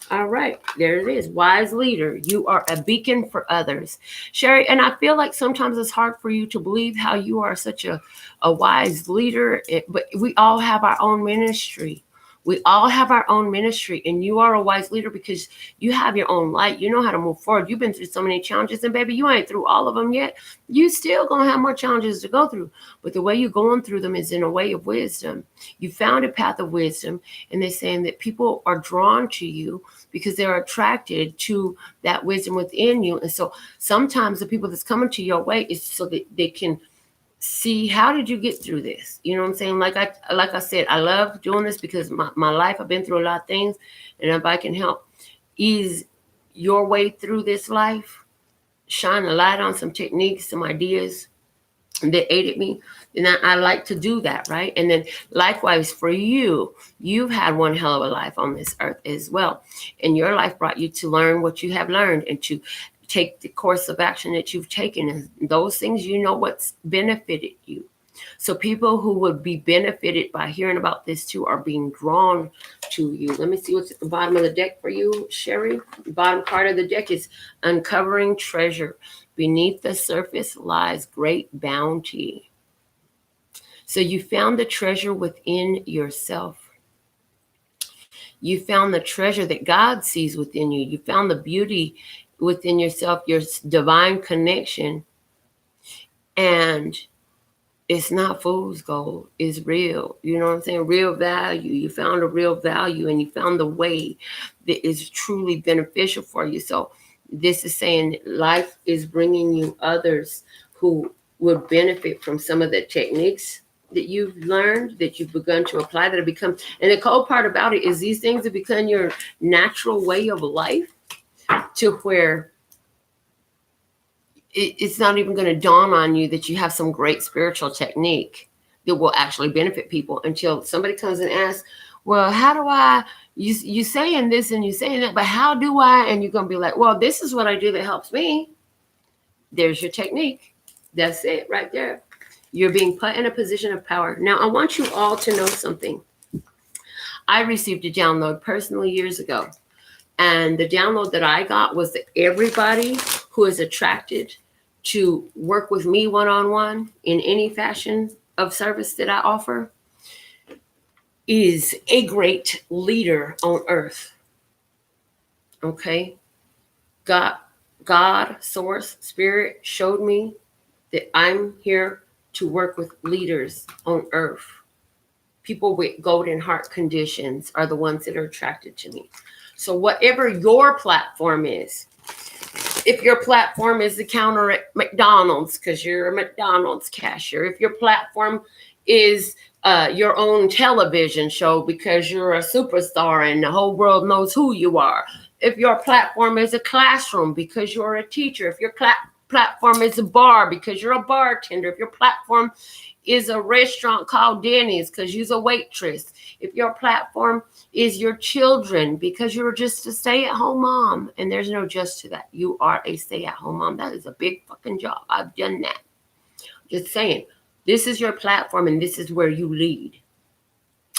All right, there it is. Wise leader. You are a beacon for others. Sherry, and I feel like sometimes it's hard for you to believe how you are such a wise leader, but we all have our own ministry. We all have our own ministry, and you are a wise leader because you have your own light. You know how to move forward. You've been through so many challenges, and baby, you ain't through all of them yet. You still going to have more challenges to go through, but the way you're going through them is in a way of wisdom. You found a path of wisdom, and they're saying that people are drawn to you because they're attracted to that wisdom within you. And so sometimes the people that's coming to your way is so that they can see, how did you get through this? You know what I'm saying? Like I said, I love doing this because my life, I've been through a lot of things, and if I can help ease your way through this life, shine a light on some techniques, some ideas that aided me, and I like to do that, right? And then likewise for you, you've had one hell of a life on this earth as well, and your life brought you to learn what you have learned and to take the course of action that you've taken, and those things, you know what's benefited you. So people who would be benefited by hearing about this too are being drawn to you. Let me see what's at the bottom of the deck for you, Sherry. The bottom card of the deck is uncovering treasure. Beneath the surface lies great bounty. So you found the treasure within yourself. You found the treasure that God sees within you. You found the beauty within yourself, your divine connection. And it's not fool's gold. It's real. You know what I'm saying? Real value. You found a real value, and you found the way that is truly beneficial for you. So this is saying life is bringing you others who would benefit from some of the techniques that you've learned, that you've begun to apply, that have become. And the cool part about it is these things have become your natural way of life, to where it's not even going to dawn on you that you have some great spiritual technique that will actually benefit people, until somebody comes and asks, well, how do I, you saying this and you saying that, but how do I? And you're going to be like, well, this is what I do that helps me. There's your technique. That's it right there. You're being put in a position of power. Now, I want you all to know something. I received a download personally years ago. And the download that I got was that everybody who is attracted to work with me one-on-one in any fashion of service that I offer is a great leader on earth. Okay? God, source, spirit showed me that I'm here to work with leaders on earth. People with golden heart conditions are the ones that are attracted to me. So whatever your platform is, if your platform is the counter at McDonald's because you're a McDonald's cashier, if your platform is your own television show because you're a superstar and the whole world knows who you are, if your platform is a classroom because you're a teacher, if your platform is a bar because you're a bartender, if your platform is a restaurant called Denny's because you're a waitress, if your platform is your children because you're just a stay-at-home mom, and there's no just to that. You are a stay-at-home mom. That is a big fucking job. I've done that. Just saying, this is your platform and this is where you lead.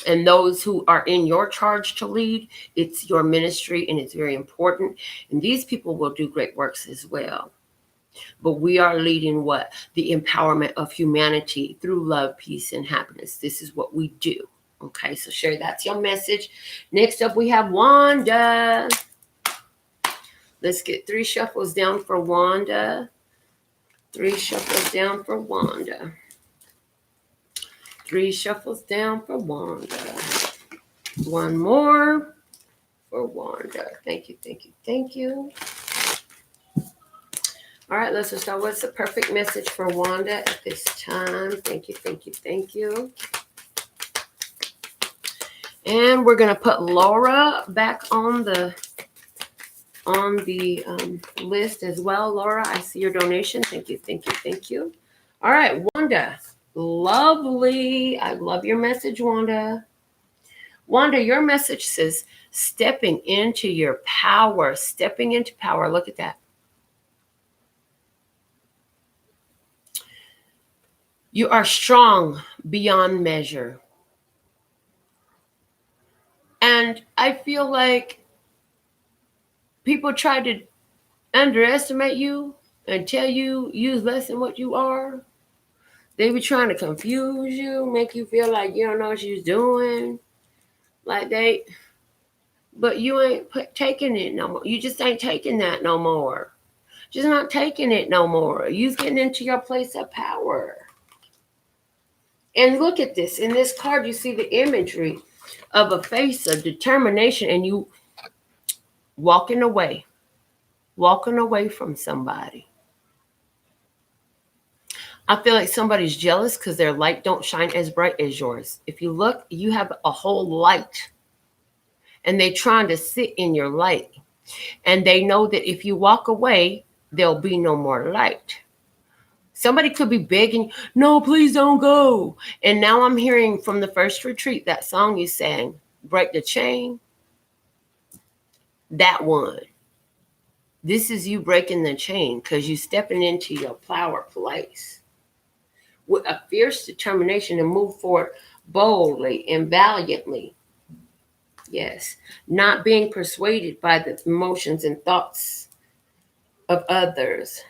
And those who are in your charge to lead, it's your ministry and it's very important. And these people will do great works as well. But we are leading what? The empowerment of humanity through love, peace, and happiness. This is what we do. Okay, so Sherry, that's your message. Next up, we have Wanda. Let's get 3 shuffles down for Wanda. 3 shuffles down for Wanda. 3 shuffles down for Wanda. 1 more for Wanda. Thank you, thank you, thank you. All right, let's just start. What's the perfect message for Wanda at this time? Thank you, thank you, thank you. And we're going to put Laura back on the list as well. Laura, I see your donation. Thank you, thank you, thank you. All right, Wanda. Lovely. I love your message, Wanda. Wanda, your message says stepping into your power. Stepping into power. Look at that. You are strong beyond measure. And I feel like people try to underestimate you and tell you you're less than what you are. They be trying to confuse you, make you feel like you don't know what you're doing. But you ain't taking it no more. You just ain't taking that no more. Just not taking it no more. You're getting into your place of power. And look at this. In this card, you see the imagery of a face of determination and you walking away from somebody. I feel like somebody's jealous because their light don't shine as bright as yours. If you look, you have a whole light and they're trying to sit in your light. And they know that if you walk away, there'll be no more light. Somebody could be begging, no, please don't go. And now I'm hearing from the first retreat, that song you sang, Break the Chain. That one. This is you breaking the chain because you're stepping into your power place. with a fierce determination to move forward boldly and valiantly. Yes, not being persuaded by the emotions and thoughts of others.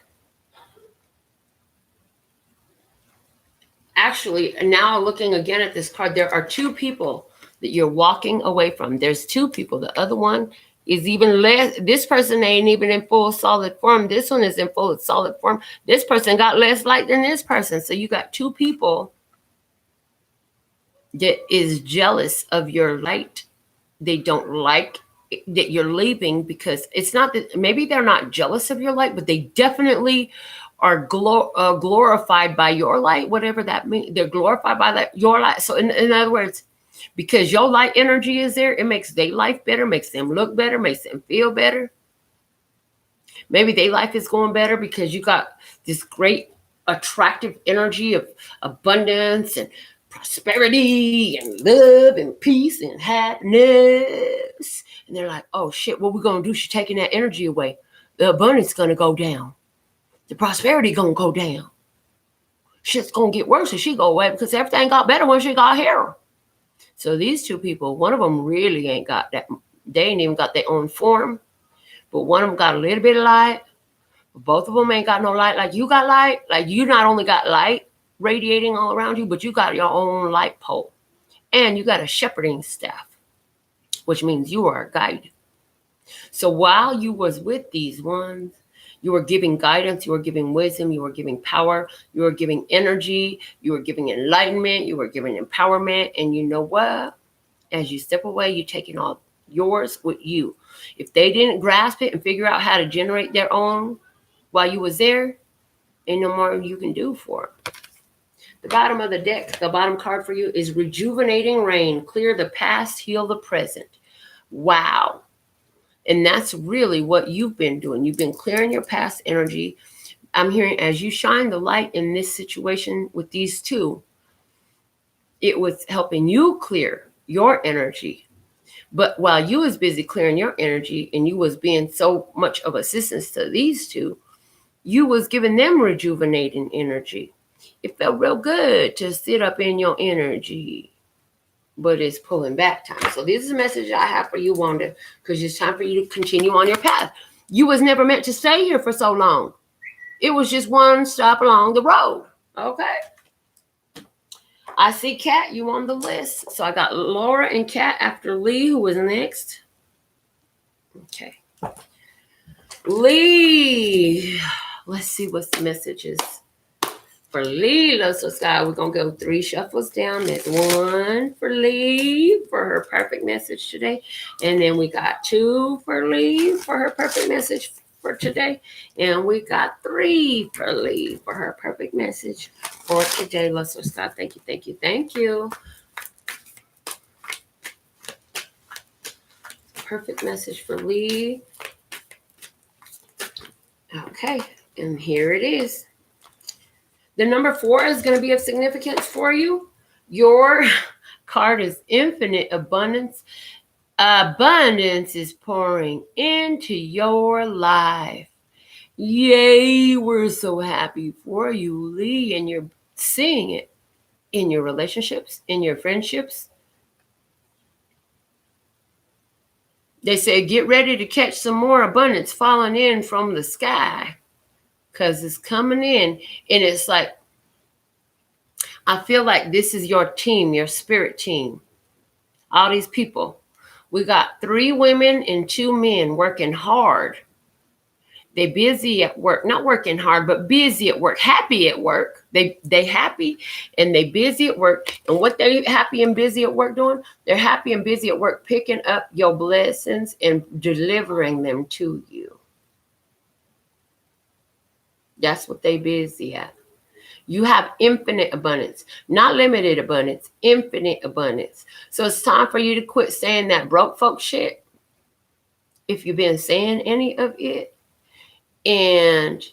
Actually, now looking again at this card, there are two people that you're walking away from. There's two people. The other one is even less. This person ain't even in full solid form. This one is in full solid form. This person got less light than this person. So you got two people that is jealous of your light. They don't like that you're leaving, because it's not that maybe they're not jealous of your light, but they definitely are glorified by your light, whatever that means. They're glorified by that your light. So in other words, because your light energy is there, it makes their life better, makes them look better, makes them feel better. Maybe their life is going better because you got this great attractive energy of abundance and prosperity and love and peace and happiness. And they're like, oh shit, what we gonna do? She's taking that energy away. The abundance gonna go down. The prosperity gonna go down. Shit's gonna get worse if she go away, because everything got better when she got here. So these two people, one of them really ain't got that. They ain't even got their own form. But one of them got a little bit of light. But both of them ain't got no light like you got light. Like you not only got light radiating all around you, but you got your own light pole. And you got a shepherding staff, which means you are a guide. So while you was with these ones, you were giving guidance, you were giving wisdom, you were giving power, you were giving energy, you were giving enlightenment, you were giving empowerment. And you know what? As you step away, you're taking all yours with you. If they didn't grasp it and figure out how to generate their own while you was there, ain't no more you can do for them. The bottom of the deck, the bottom card for you is Rejuvenating Rain. Clear the past, heal the present. Wow. And that's really what you've been doing. You've been clearing your past energy. I'm hearing as you shine the light in this situation with these two, it was helping you clear your energy. But while you was busy clearing your energy and you was being so much of assistance to these two, you was giving them rejuvenating energy. It felt real good to sit up in your energy, but it's pulling back time. So this is a message I have for you, Wanda, because it's time for you to continue on your path. You was never meant to stay here for so long. It was just one stop along the road. Okay. I see Kat, you on the list. So I got Laura and Kat after Lee, who was next. Okay. Lee. Let's see what the message is for Lee. So Sky, we're going to go 3 shuffles down. There's 1 for Lee for her perfect message today. And then we got 2 for Lee for her perfect message for today. And we got 3 for Lee for her perfect message for today. Let's start. Thank you, thank you, thank you. Perfect message for Lee. Okay, and here it is. The number 4 is going to be of significance for you. Your card is Infinite Abundance. Abundance is pouring into your life. Yay, we're so happy for you, Lee, and you're seeing it in your relationships, in your friendships. They say, get ready to catch some more abundance falling in from the sky, because it's coming in. And it's like, I feel like this is your team, your spirit team. All these people. We got 3 women and 2 men working hard. They busy at work, not working hard, but busy at work, happy at work. They happy and they busy at work. And what they happy and busy at work doing? They're happy and busy at work picking up your blessings and delivering them to you. That's what they busy at. You have infinite abundance, not limited abundance, infinite abundance. So it's time for you to quit saying that broke folk shit, if you've been saying any of it, and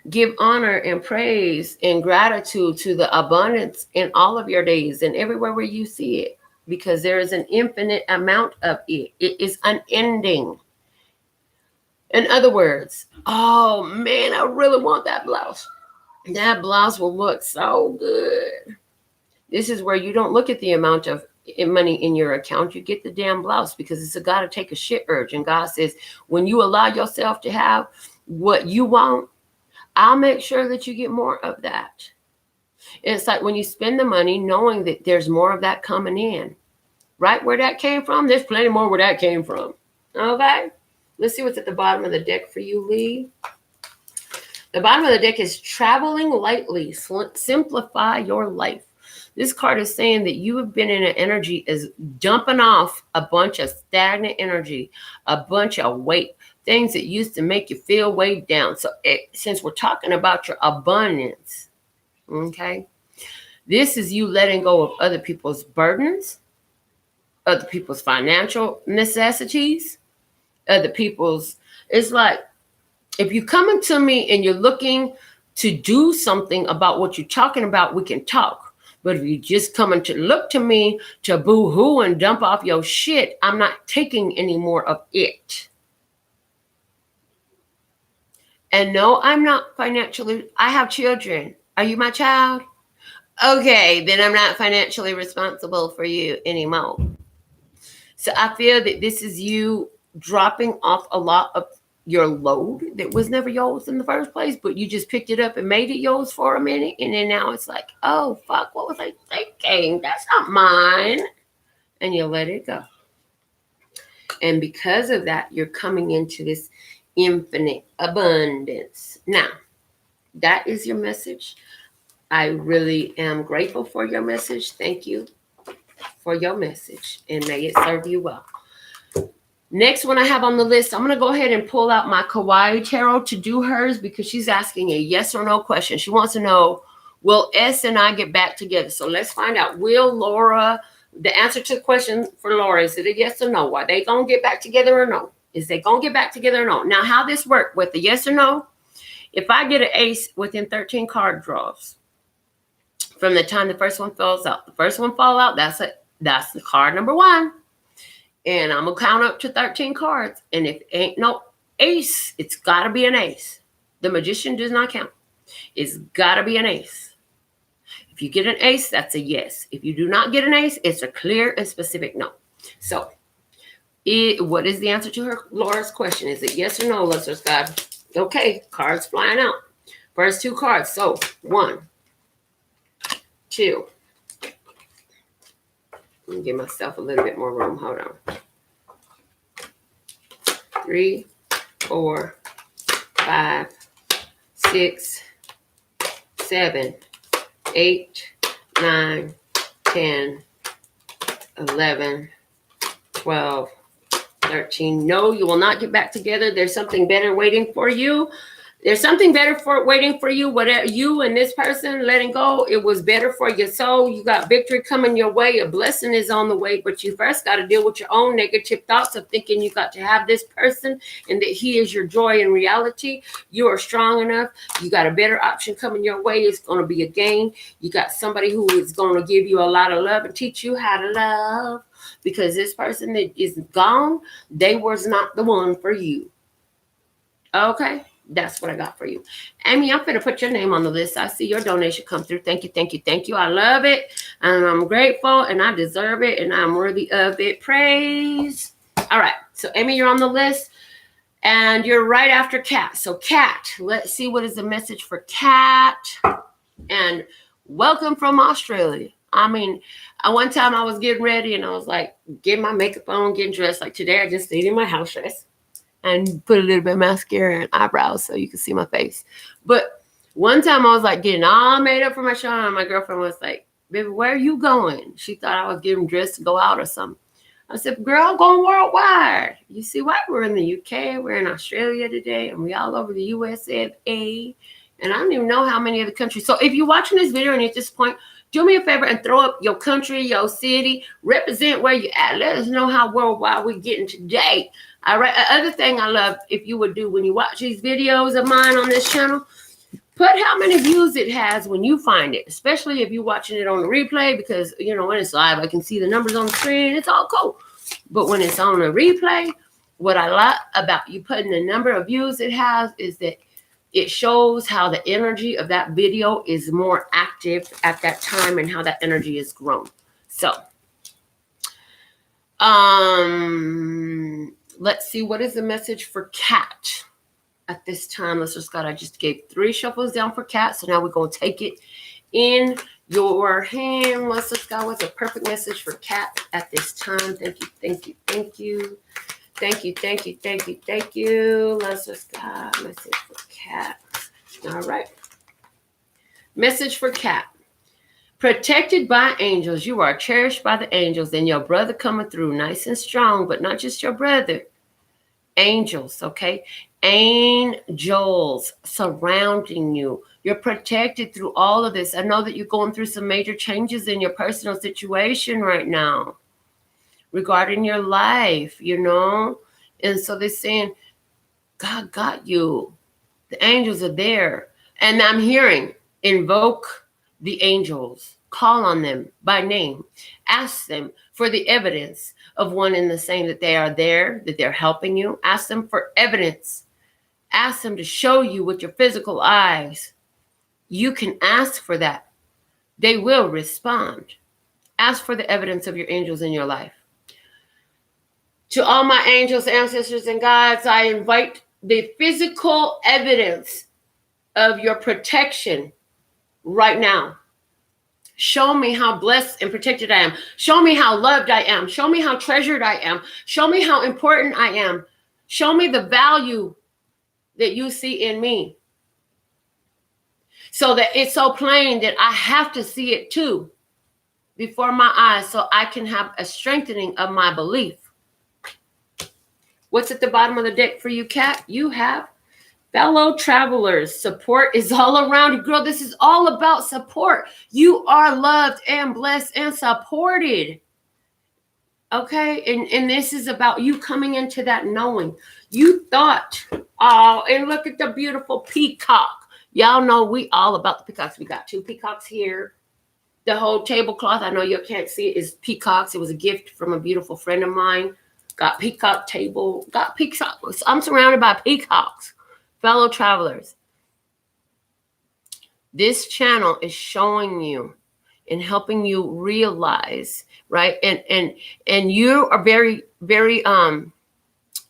give honor and praise and gratitude to the abundance in all of your days and everywhere where you see it, because there is an infinite amount of it. It is unending. In other words, oh man, I really want that blouse. That blouse will look so good. This is where you don't look at the amount of money in your account. You get the damn blouse because it's a gotta take a shit urge. And God says, when you allow yourself to have what you want, I'll make sure that you get more of that. It's like when you spend the money knowing that there's more of that coming in. Right where that came from, there's plenty more where that came from. Okay? Let's see what's at the bottom of the deck for you, Lee. The bottom of the deck is traveling lightly. Simplify your life. This card is saying that you have been in an energy is dumping off a bunch of stagnant energy, a bunch of weight, things that used to make you feel weighed down. So since we're talking about your abundance, okay, this is you letting go of other people's burdens, other people's financial necessities, other people's, it's like, if you're coming to me and you're looking to do something about what you're talking about, we can talk. But if you're just coming to look to me to boo-hoo and dump off your shit, I'm not taking any more of it. And no, I'm not financially, I have children. Are you my child? Okay, then I'm not financially responsible for you anymore. So I feel that this is you dropping off a lot of your load that was never yours in the first place, but you just picked it up and made it yours for a minute. And then now it's like, oh, fuck, what was I thinking? That's not mine. And you let it go. And because of that, you're coming into this infinite abundance. Now, that is your message. I really am grateful for your message. Thank you for your message, and may it serve you well. Next one I have on the list, I'm going to go ahead and pull out my Kawaii Tarot to do hers because she's asking a yes or no question. She wants to know, will S and I get back together? So let's find out. Will Laura, the answer to the question for Laura, is it a yes or no? Are they going to get back together or no? Is they going to get back together or no? Now, how this works with the yes or no, if I get an ace within 13 card draws, from the time the first one falls out, the first one fall out, that's the card number one. And I'm going to count up to 13 cards. And if it ain't no ace, it's got to be an ace. The magician does not count. It's got to be an ace. If you get an ace, that's a yes. If you do not get an ace, it's a clear and specific no. So what is the answer to Laura's question? Is it yes or no, Lustrous God? Okay, cards flying out. First two cards. So 1, 2. Let me give myself a little bit more room. Hold on. 3, 4, 5, 6, 7, 8, 9, 10, 11, 12, 13. No, you will not get back together. There's something better waiting for you. There's something better waiting for you. Whatever you and this person letting go, it was better for your soul. You got victory coming your way. A blessing is on the way, but you first got to deal with your own negative thoughts of thinking you got to have this person and that he is your joy in reality. You are strong enough. You got a better option coming your way. It's going to be a gain. You got somebody who is going to give you a lot of love and teach you how to love, because this person that is gone, they was not the one for you. Okay. That's what I got for you. Amy, I'm going to put your name on the list. I see your donation come through. Thank you, thank you, thank you. I love it, and I'm grateful, and I deserve it, and I'm worthy of it. Praise. All right. So, Amy, you're on the list, and you're right after Kat. So, Kat, let's see what is the message for Kat. And welcome from Australia. I mean, one time I was getting ready, and I was like, getting my makeup on, getting dressed. Like today, I just stayed in my house dress and put a little bit of mascara and eyebrows so you can see my face. But one time I was like getting all made up for my show, and my girlfriend was like, baby, where are you going? She thought I was getting dressed to go out or something. I said, girl, I'm going worldwide. You see why? We're in the UK, we're in Australia today, and we all over the USA, and I don't even know how many other countries. So if you're watching this video and at this point, do me a favor and throw up your country, your city, represent where you're at. Let us know how worldwide we're getting today. All right. Other thing I love, if you would do when you watch these videos of mine on this channel, put how many views it has when you find it, especially if you're watching it on the replay, because, you know, when it's live, I can see the numbers on the screen. It's all cool. But when it's on a replay, what I like about you putting the number of views it has is that it shows how the energy of that video is more active at that time and how that energy is grown. So, let's see, what is the message for cat at this time? Let's just, God, I just gave 3 shuffles down for cat. So now we're going to take it in your hand. Let's just go. What's a perfect message for cat at this time? Thank you, thank you, thank you. Thank you, thank you, thank you, thank you. Let's just go. Message for cat. All right. Message for cat. Protected by angels. You are cherished by the angels, and your brother coming through nice and strong, but not just your brother. Angels, okay? Angels surrounding you. You're protected through all of this. I know that you're going through some major changes in your personal situation right now regarding your life, you know? And so they're saying, God got you. The angels are there. And I'm hearing, invoke the angels. Call on them by name. Ask them for the evidence of one and the same, that they are there, that they're helping you. Ask them for evidence. Ask them to show you with your physical eyes. You can ask for that. They will respond. Ask for the evidence of your angels in your life. To all my angels, ancestors, and guides, I invite the physical evidence of your protection right now. Show me how blessed and protected I am. Show me how loved I am. Show me how treasured I am. Show me how important I am. Show me the value that you see in me. So that it's so plain that I have to see it too before my eyes, so I can have a strengthening of my belief. What's at the bottom of the deck for you, Kat? You have fellow travelers. Support is all around you. Girl, this is all about support. You are loved and blessed and supported. Okay? And this is about you coming into that knowing. You thought, oh, and look at the beautiful peacock. Y'all know we all about the peacocks. We got 2 peacocks here. The whole tablecloth, I know you can't see it, is peacocks. It was a gift from a beautiful friend of mine. Got peacock table, got peacocks. I'm surrounded by peacocks. Fellow travelers, this channel is showing you and helping you realize, right? And you are very, very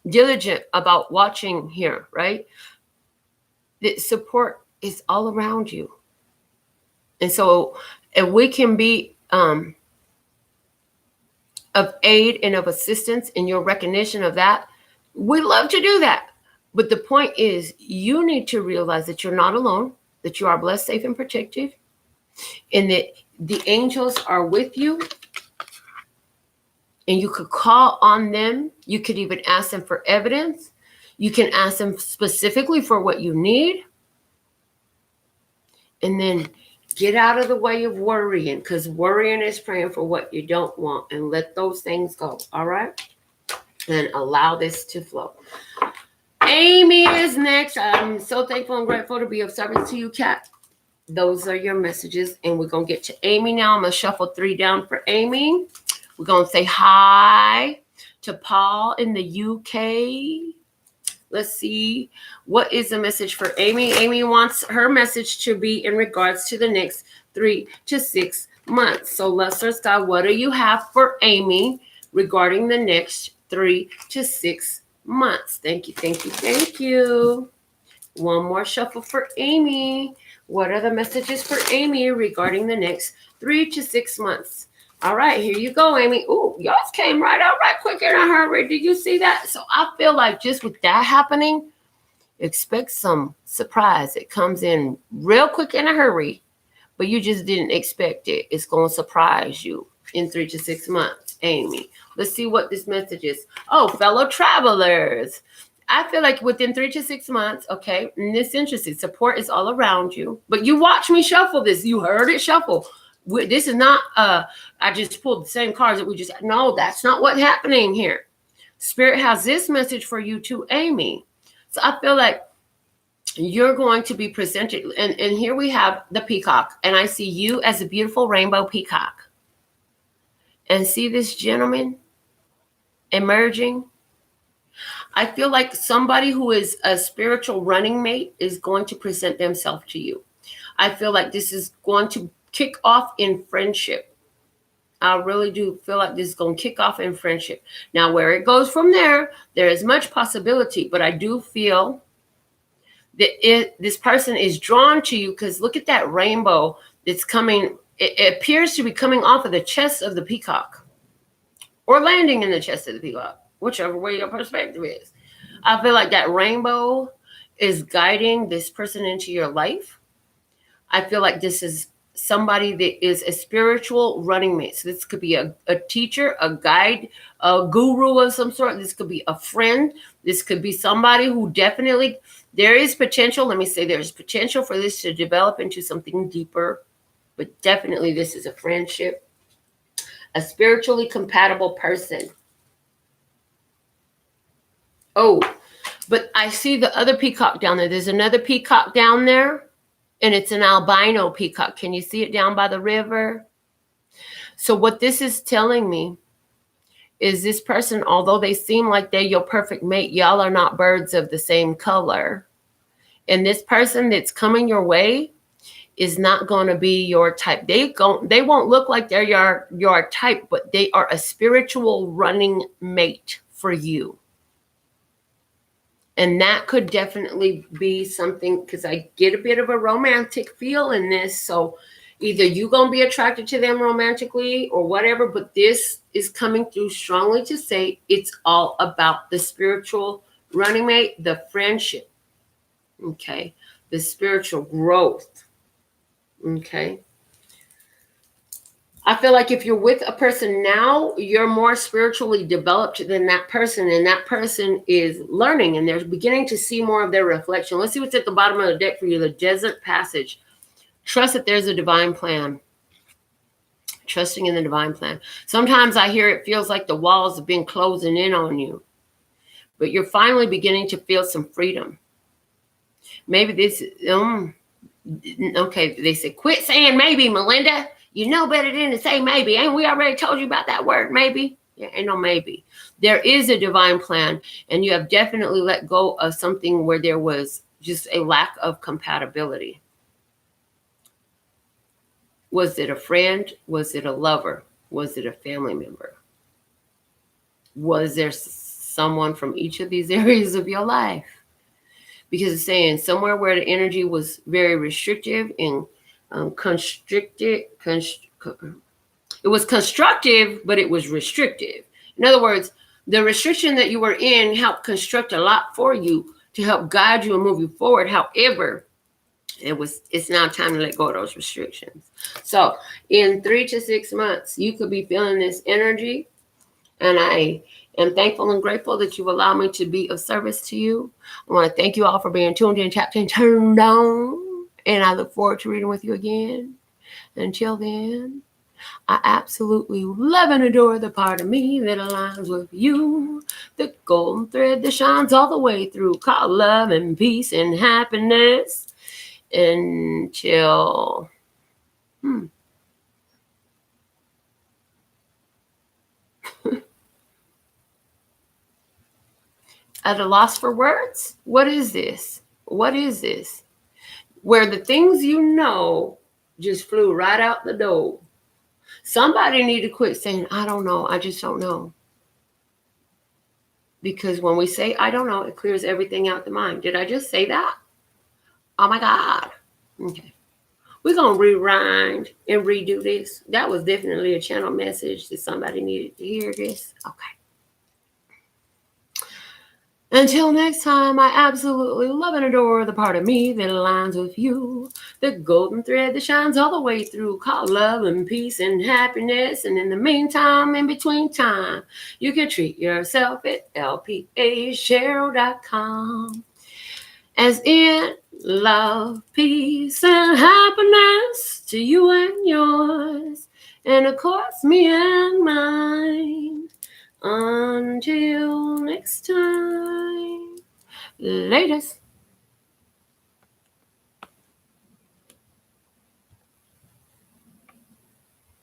diligent about watching here, right? The support is all around you. And so if we can be of aid and of assistance in your recognition of that, we love to do that. But the point is, you need to realize that you're not alone, that you are blessed, safe, and protected, and that the angels are with you. And you could call on them. You could even ask them for evidence. You can ask them specifically for what you need. And then get out of the way of worrying, because worrying is praying for what you don't want, and let those things go. All right? And allow this to flow. Amy is next. I'm so thankful and grateful to be of service to you, Kat. Those are your messages. And we're going to get to Amy now. I'm going to shuffle 3 down for Amy. We're going to say hi to Paul in the UK. Let's see. What is the message for Amy? Amy wants her message to be in regards to the next 3 to 6 months. So let's just go. What do you have for Amy regarding the next 3 to 6 months? Thank you, thank you, thank you. One more shuffle for Amy. What are the messages for Amy regarding the next 3 to 6 months? All right, here you go, Amy. Ooh, y'all came right out right quick in a hurry. Did you see that? So I feel like just with that happening, expect some surprise. It comes in real quick in a hurry, but you just didn't expect it. It's going to surprise you in 3 to 6 months, Amy. Let's see what this message is. Oh, fellow travelers. I feel like within 3 to 6 months, okay, and this interesting. Support is all around you. But you watch me shuffle this. You heard it shuffle. This is not, I just pulled the same cards that we just, no, that's not what's happening here. Spirit has this message for you too, Amy. So I feel like you're going to be presented, and here we have the peacock, and I see you as a beautiful rainbow peacock. And see this gentleman emerging? I feel like somebody who is a spiritual running mate is going to present themselves to you. I feel like this is going to kick off in friendship. I really do feel like this is going to kick off in friendship. Now, where it goes from there, there is much possibility, but I do feel that this person is drawn to you because look at that rainbow that's coming. It appears to be coming off of the chest of the peacock or landing in the chest of the peacock, whichever way your perspective is. I feel like that rainbow is guiding this person into your life. I feel like this is somebody that is a spiritual running mate. So this could be a teacher, a guide, a guru of some sort. This could be a friend. This could be somebody who definitely, there is potential. Let me say there's potential for this to develop into something deeper. But definitely this is a friendship. A spiritually compatible person. Oh, but I see the other peacock down there. There's another peacock down there, and it's an albino peacock. Can you see it down by the river? So what this is telling me is this person, although they seem like they're your perfect mate, y'all are not birds of the same color. And this person that's coming your way is not going to be your type. They won't look like they're your type, but they are a spiritual running mate for you. And that could definitely be something, because I get a bit of a romantic feel in this. So either you're going to be attracted to them romantically or whatever, but this is coming through strongly to say it's all about the spiritual running mate, the friendship, okay, the spiritual growth. Okay. I feel like if you're with a person now, you're more spiritually developed than that person. And that person is learning and they're beginning to see more of their reflection. Let's see what's at the bottom of the deck for you. The Desert Passage. Trust that there's a divine plan. Trusting in the divine plan. Sometimes I hear it feels like the walls have been closing in on you. But you're finally beginning to feel some freedom. Maybe this okay, they say, quit saying maybe, Melinda. You know better than to say maybe. Ain't we already told you about that word, maybe? Yeah, ain't no maybe. There is a divine plan, and you have definitely let go of something where there was just a lack of compatibility. Was it a friend? Was it a lover? Was it a family member? Was there someone from each of these areas of your life? Because it's saying somewhere where the energy was very restrictive and constricted. It was constructive, but it was restrictive. In other words, the restriction that you were in helped construct a lot for you to help guide you and move you forward. However, it's now time to let go of those restrictions. So in 3 to 6 months, you could be feeling this energy. And I am thankful and grateful that you've allowed me to be of service to you. I want to thank you all for being tuned in, tapped in, turned on. And I look forward to reading with you again. Until then, I absolutely love and adore the part of me that aligns with you. The golden thread that shines all the way through, called love and peace and happiness. Until... At a loss for words? What is this? What is this? Where the things you know just flew right out the door. Somebody need to quit saying, I don't know. I just don't know. Because when we say, I don't know, it clears everything out the mind. Did I just say that? Oh my God. Okay. We're going to rewind and redo this. That was definitely a channel message that somebody needed to hear this. Okay. Until next time, I absolutely love and adore the part of me that aligns with you. The golden thread that shines all the way through, called love and peace and happiness. And in the meantime, in between time, you can treat yourself at lpashare.com. As in love, peace, and happiness to you and yours. And of course, me and mine. Until next time, latest.